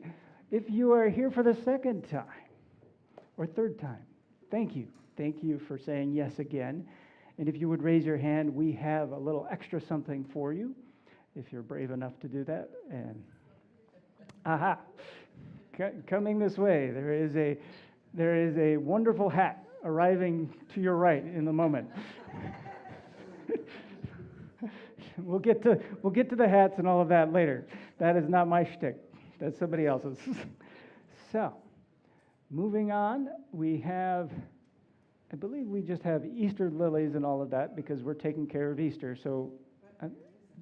If you are here for the second time or third time, thank you. Thank you for saying yes again. And if you would raise your hand, we have a little extra something for you, if you're brave enough to do that. And, coming this way, there is a wonderful hat arriving to your right in a moment. We'll get to the hats and all of that later. That is not my shtick. That's somebody else's. So, moving on, I believe we just have Easter lilies and all of that because we're taking care of Easter. So,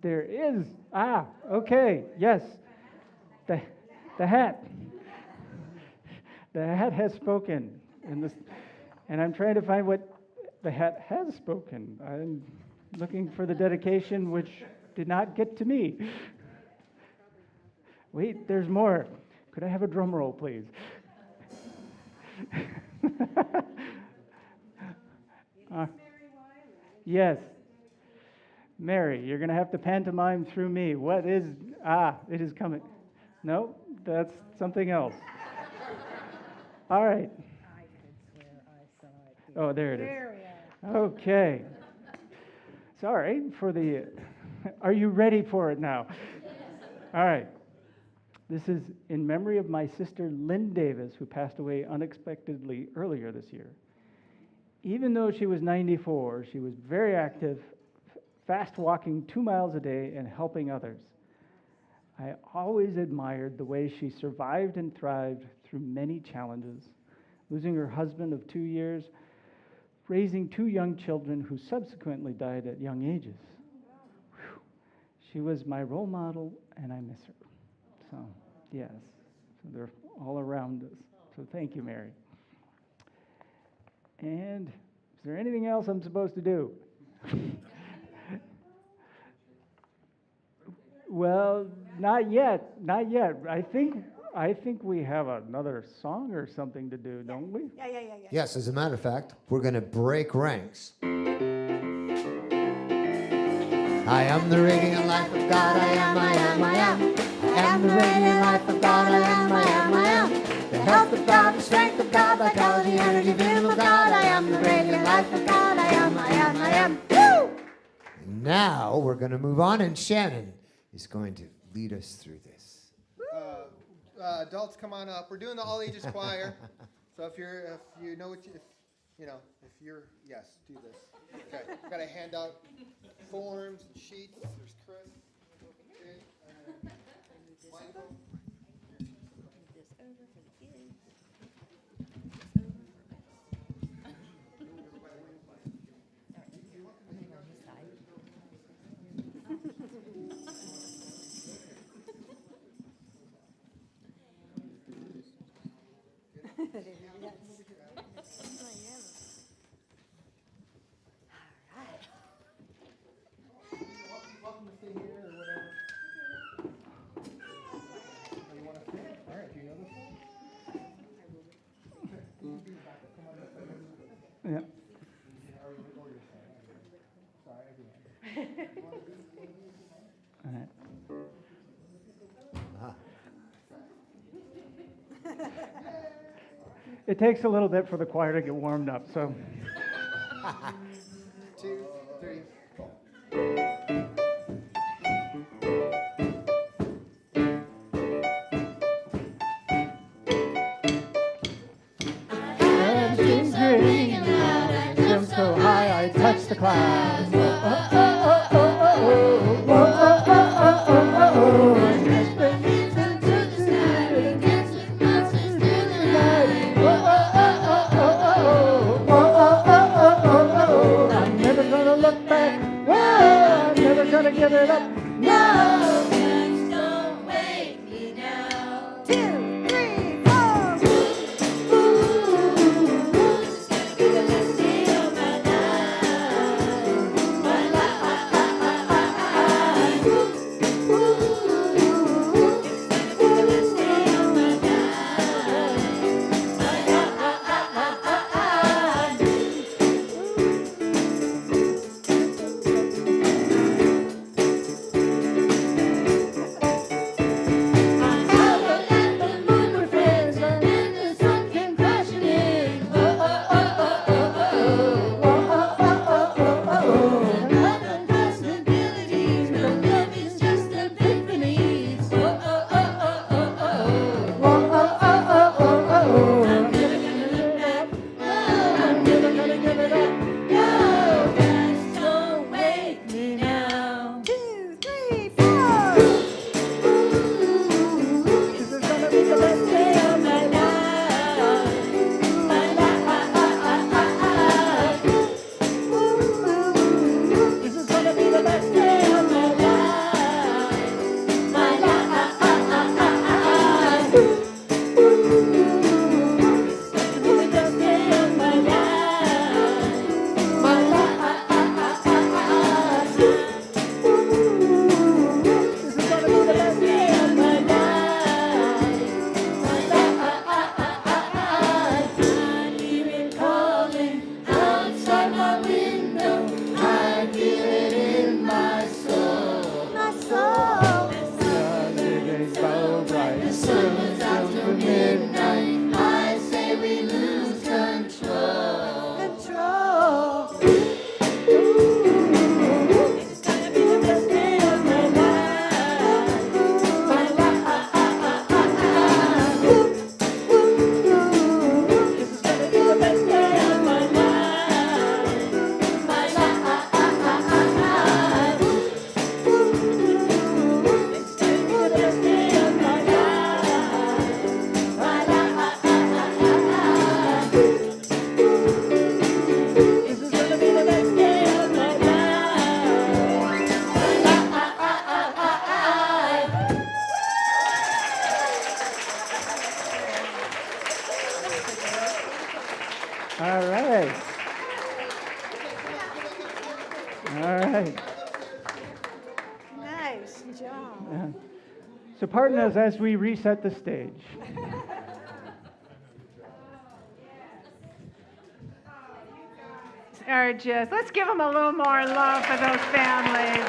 there is, okay, yes, the hat. The hat has spoken, and I'm trying to find what the hat has spoken. I'm looking for the dedication, which did not get to me. Wait, there's more. Could I have a drum roll, please? Yes. Mary, you're going to have to pantomime through me. What is, it is coming. No, that's something else. All right. I could swear I saw it here. Oh, there it is. There we are. Okay. Sorry for the Are you ready for it now? All right. This is in memory of my sister Lynn Davis, who passed away unexpectedly earlier this year. Even though she was 94, she was very active, fast walking 2 miles a day and helping others. I always admired the way she survived and thrived through many challenges, losing her husband of 2 years, raising 2 young children who subsequently died at young ages. Whew. She was my role model, and I miss her. So, yes, so they're all around us. So thank you, Mary. And is there anything else I'm supposed to do? Well, not yet, not yet. I think we have another song or something to do, don't we? Yeah. Yes, as a matter of fact, we're going to break ranks. I am the radiant life of God. I am. I am the radiant life of God. I am. The health of God, the strength of God, vitality, energy, vim of God. I am the radiant life of God. I am. Woo! And now we're going to move on, and Shannon is going to lead us through this. Adults, come on up. We're doing the all ages choir. So if you know what if you're yes, do this. Okay, I've got to hand out forms and sheets. There's Chris. Okay, Michael. Welcome to stay here or whatever. Oh, you want to sing? All right, do you know this one? Come on this way. Yeah. Sorry, everyone. All right. It takes a little bit for the choir to get warmed up, so. 2, 3, 4. Everything's green now, and jump so high I touch the clouds. I'm never gonna look back. Whoa, I'm never gonna give it up. No. Don't wake me now. 2, 3, 4. Who's gonna be the best day of my life? My life. It's gonna be the best day of my life. My life. All right. Nice job. Yeah. So pardon us as we reset the stage. Let's give them a little more love for those families.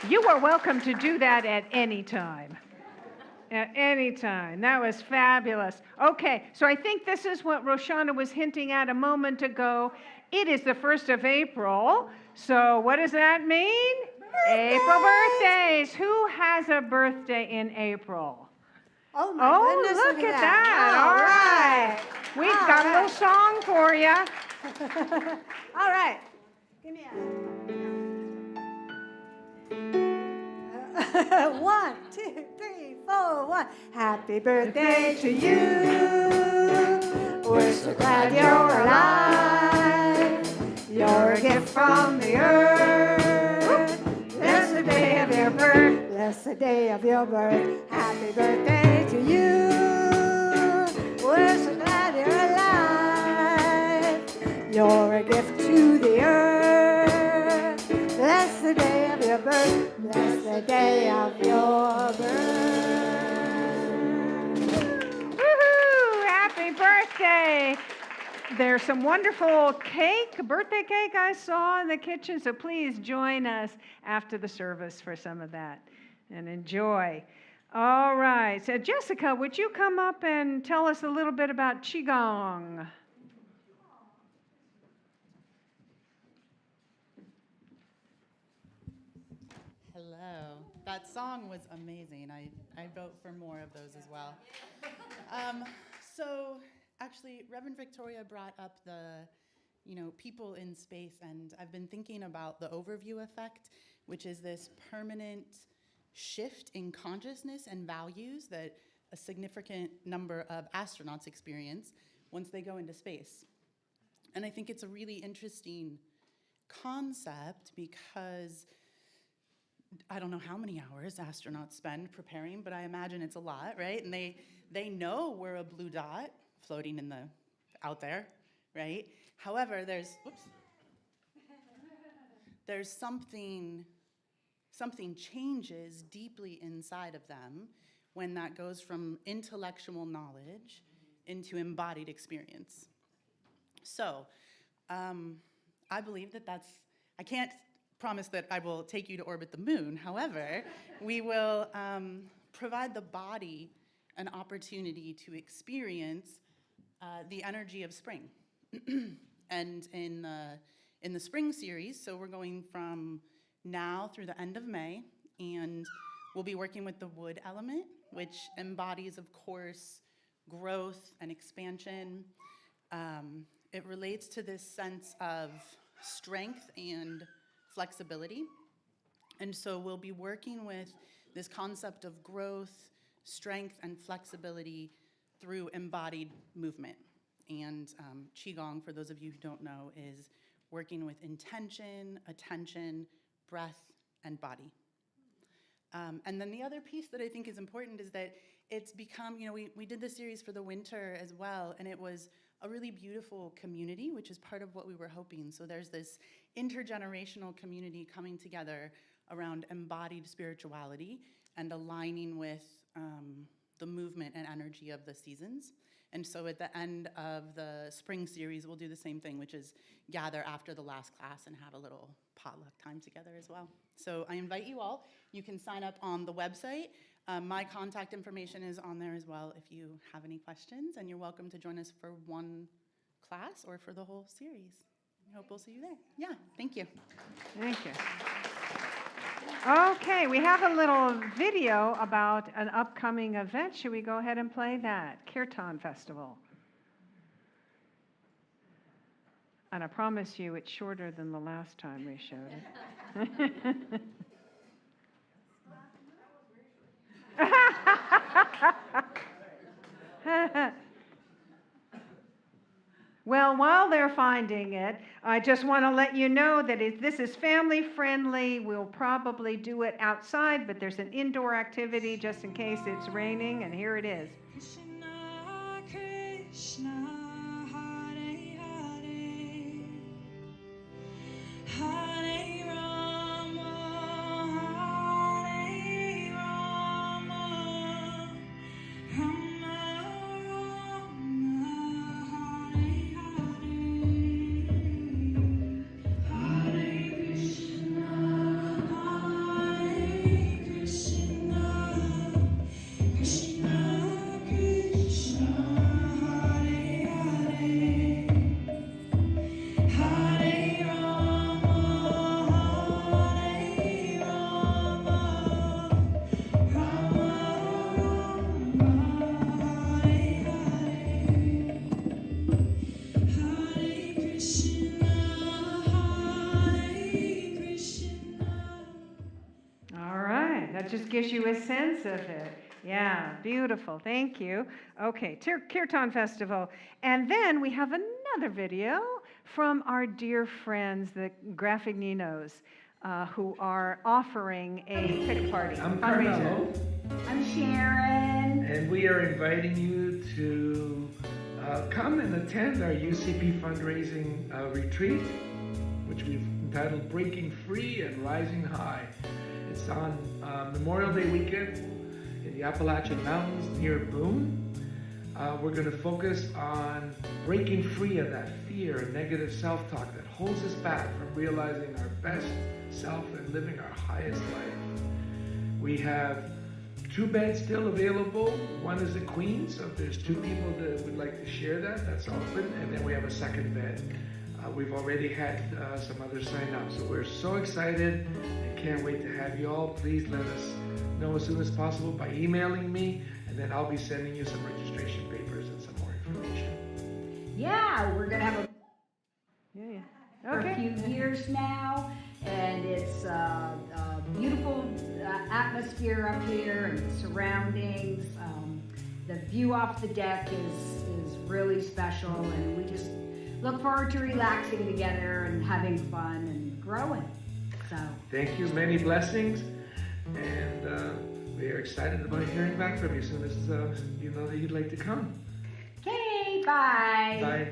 You are welcome to do that at any time. At any time. That was fabulous. Okay, so I think this is what Roshana was hinting at a moment ago. It is the 1st of April. So what does that mean? April birthdays. Who has a birthday in April? Oh my goodness, look at that. All right. We've got a little song for you. All right. Give me a 1, 2, 3, 4, 1. Happy birthday to you. We're so glad you're alive. You're a gift from the earth. Blessed day of your birth. Blessed day of your birth. Happy birthday to you. We're so glad you're alive. You're a gift to the earth. Bless the day of your birth. Bless the day of your birth. Woohoo! Happy birthday! There's some wonderful cake, birthday cake I saw in the kitchen, so please join us after the service for some of that and enjoy. All right, so Jessica, would you come up and tell us a little bit about Qigong? Hello. That song was amazing. I vote for more of those as well. So actually, Reverend Victoria brought up the, people in space, and I've been thinking about the overview effect, which is this permanent shift in consciousness and values that a significant number of astronauts experience once they go into space. And I think it's a really interesting concept because I don't know how many hours astronauts spend preparing, but I imagine it's a lot, right? And they know we're a blue dot floating out there, right? However, there's something changes deeply inside of them when that goes from intellectual knowledge into embodied experience. So I believe I can't promise that I will take you to orbit the moon. However, we will provide the body an opportunity to experience the energy of spring. And in the spring series, so we're going from now through the end of May, and we'll be working with the wood element, which embodies, of course, growth and expansion. It relates to this sense of strength and flexibility. And so we'll be working with this concept of growth, strength, and flexibility through embodied movement. And Qigong, for those of you who don't know, is working with intention, attention, breath, and body. And then the other piece that I think is important is that it's become, we did this series for the winter as well, and it was a really beautiful community, which is part of what we were hoping. So there's this intergenerational community coming together around embodied spirituality and aligning with the movement and energy of the seasons. And so at the end of the spring series, we'll do the same thing, which is gather after the last class and have a little potluck time together as well. So I invite you all. You can sign up on the website. My contact information is on there as well if you have any questions, and you're welcome to join us for one class or for the whole series. I hope we'll see you there. Yeah, thank you. Thank you. Okay, we have a little video about an upcoming event. Should we go ahead and play that? Kirtan Festival. And I promise you it's shorter than the last time we showed it. Well, while they're finding it, I just want to let you know that this is family friendly. We'll probably do it outside, but there's an indoor activity just in case it's raining, and here it is. Krishna, Krishna, Hare Hare, gives you a sense of it. Yeah, beautiful. Thank you. Okay, Kirtan Festival. And then we have another video from our dear friends, the Graphic Ninos, who are offering a pick party. I'm fundraiser. Carmelo, I'm Sharon. and we are inviting you to come and attend our UCP fundraising retreat, which we've entitled Breaking Free and Rising High. It's on Memorial Day weekend in the Appalachian Mountains near Boone. We're going to focus on breaking free of that fear and negative self-talk that holds us back from realizing our best self and living our highest life. We have 2 beds still available. One is a queen, so if there's 2 people that would like to share that, that's open. And then we have a second bed. We've already had some others sign up, so we're so excited and can't wait to have you all. Please let us know as soon as possible by emailing me, and then I'll be sending you some registration papers and some more information. Yeah, we're gonna have Yeah. for a few years now, and it's a beautiful atmosphere up here and the surroundings. The view off the deck is really special, and we just look forward to relaxing together and having fun and growing. So Thank you, many blessings, and we are excited about hearing back from you as soon as you know that you'd like to come. okay, bye. Bye.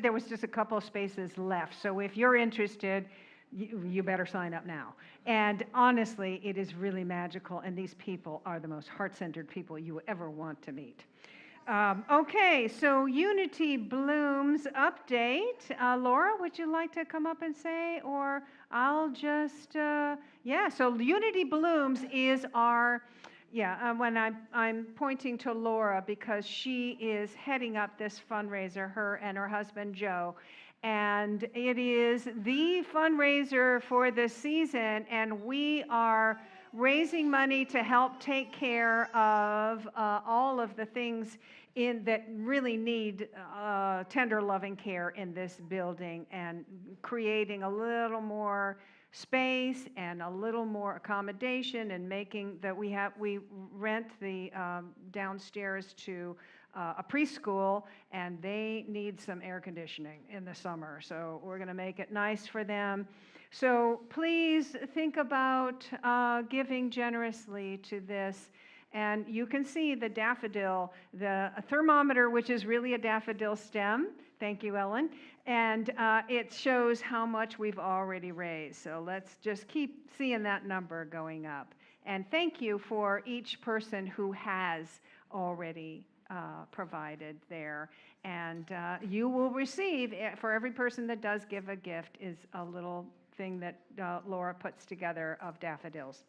There was just a couple of spaces left, so if you're interested, you better sign up now. And honestly, it is really magical, and these people are the most heart-centered people you ever want to meet. Okay, so Unity Blooms update. Laura, would you like to come up and say, or I'll just, yeah, so Unity Blooms is our, when I'm pointing to Laura because she is heading up this fundraiser, her and her husband Joe, and it is the fundraiser for the season, and we are raising money to help take care of all of the things that really need tender loving care in this building, and creating a little more space and a little more accommodation, and making that we rent the downstairs to a preschool, and they need some air conditioning in the summer, so we're going to make it nice for them. So please think about giving generously to this. And you can see the daffodil, the thermometer, which is really a daffodil stem. Thank you, Ellen. And it shows how much we've already raised. So let's just keep seeing that number going up. And thank you for each person who has already provided there. And you will receive, for every person that does give a gift, is a little thing that Laura puts together of daffodils.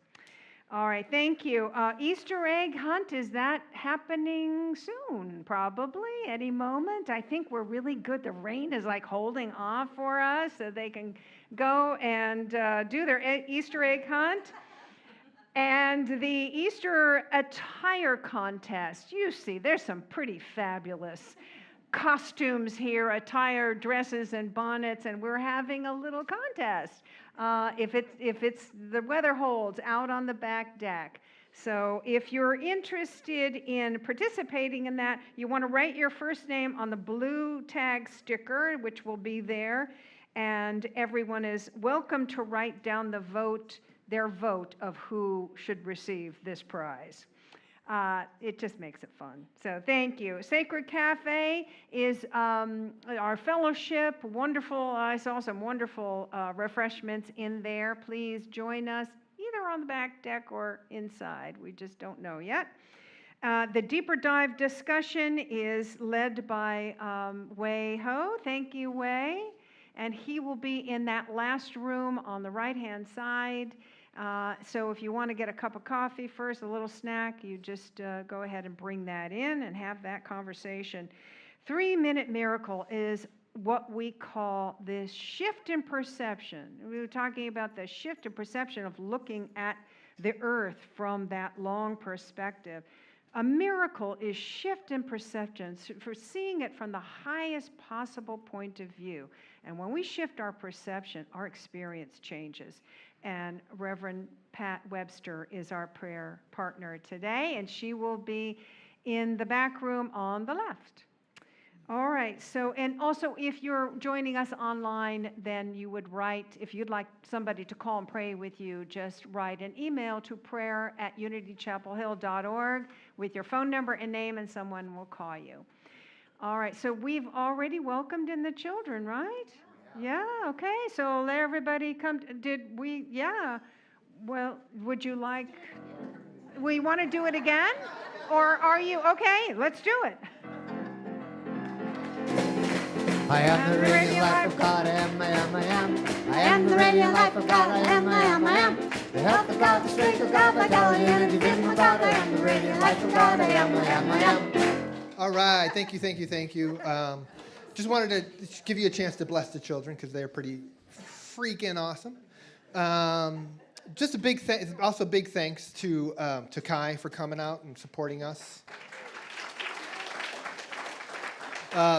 All right, thank you. Easter egg hunt, is that happening soon? Probably, any moment. I think we're really good. The rain is like holding off for us so they can go and do their Easter egg hunt. And the Easter attire contest, you see, there's some pretty fabulous costumes here, attire, dresses, and bonnets, and we're having a little contest. If it's the weather holds, out on the back deck. So if you're interested in participating in that, you want to write your first name on the blue tag sticker, which will be there, and everyone is welcome to write down their vote of who should receive this prize. It just makes it fun. So thank you. Sacred Cafe is our fellowship. Wonderful. I saw some wonderful refreshments in there. Please join us either on the back deck or inside. We just don't know yet. The deeper dive discussion is led by Wei Ho. Thank you, Wei. And he will be in that last room on the right-hand side. So if you want to get a cup of coffee first, a little snack, you just go ahead and bring that in and have that conversation. 3-minute miracle is what we call this shift in perception. We were talking about the shift in perception of looking at the earth from that long perspective. A miracle is shift in perception, for seeing it from the highest possible point of view. And when we shift our perception, our experience changes. And Reverend Pat Webster is our prayer partner today, and she will be in the back room on the left. All right, so, and also if you're joining us online, then you would write, if you'd like somebody to call and pray with you, just write an email to prayer@unitychapelhill.org with your phone number and name, and someone will call you. All right, so we've already welcomed in the children, right? Yeah, okay, so let everybody come. Did we, yeah. Well, would you like, we want to do it again? Or are you, okay, let's do it. I am the radiant life of God, I am, I am, I am. I am the radiant life of God, I am, I am, I am. The health of God, the strength of God, vitality, energy, vision of God. I am the radiant life of God, I am, I am, I am. All right, thank you, thank you, thank you. Just wanted to give you a chance to bless the children because they're pretty freaking awesome. Just a big also big thanks to Kai for coming out and supporting us.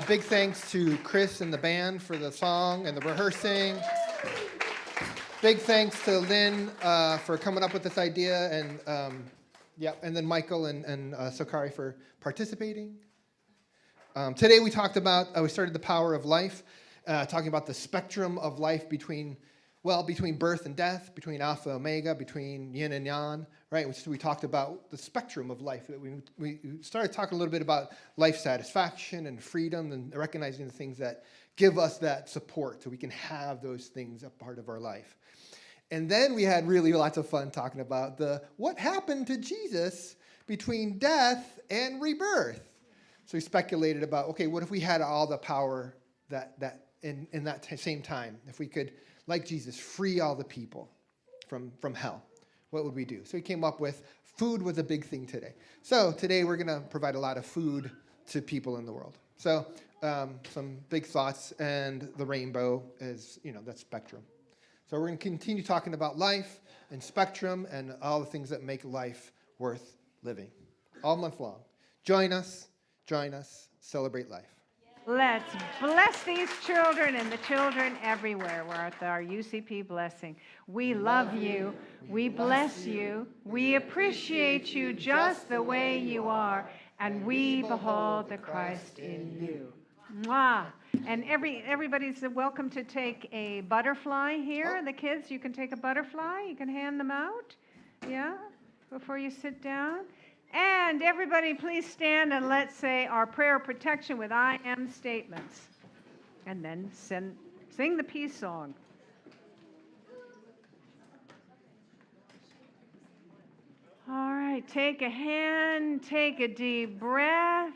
Big thanks to Chris and the band for the song and the rehearsing. Big thanks to Lynn for coming up with this idea, and and then Michael and Sakari for participating. Today we talked about, we started the power of life, talking about the spectrum of life between birth and death, between alpha and omega, between yin and yang, right? We talked about the spectrum of life. We started talking a little bit about life satisfaction and freedom and recognizing the things that give us that support so we can have those things a part of our life. And then we had really lots of fun talking about what happened to Jesus between death and rebirth. So we speculated about, okay, what if we had all the power that in that same time, if we could, like Jesus, free all the people from hell, what would we do? So we came up with food was a big thing today. So today we're going to provide a lot of food to people in the world. So some big thoughts, and the rainbow is, that spectrum. So we're going to continue talking about life and spectrum and all the things that make life worth living all month long. Join us, celebrate life. Let's bless these children and the children everywhere. We're at our UCP blessing. We love you. We bless you. We appreciate you just the way you are. And we behold the Christ in you. Mwah. And everybody's welcome to take a butterfly here. The kids, you can take a butterfly. You can hand them out. Yeah, before you sit down. And everybody, please stand and let's say our prayer of protection with I am statements. And then sing the peace song. All right, take a hand, take a deep breath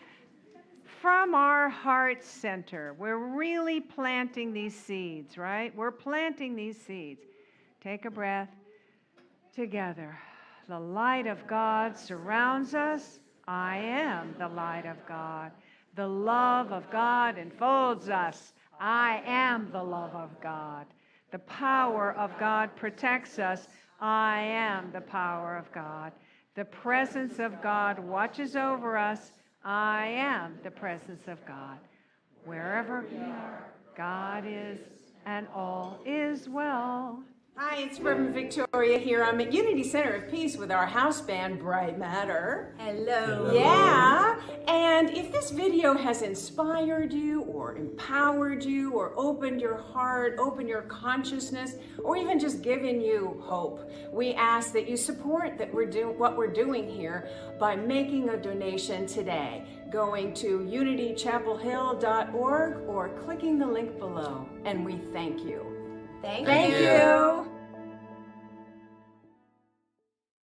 from our heart center. We're really planting these seeds, right? We're planting these seeds. Take a breath together. The light of God surrounds us. I am the light of God. The love of God enfolds us. I am the love of God. The power of God protects us. I am the power of God. The presence of God watches over us. I am the presence of God. Wherever we are, God is, and all is well. Hi, it's Reverend Victoria here. I'm at Unity Center of Peace with our house band, Bright Matter. Hello. Yeah, and if this video has inspired you or empowered you or opened your heart, opened your consciousness, or even just given you hope, we ask that you support what we're doing here by making a donation today, going to unitychapelhill.org or clicking the link below. And we thank you. Thank Thank you.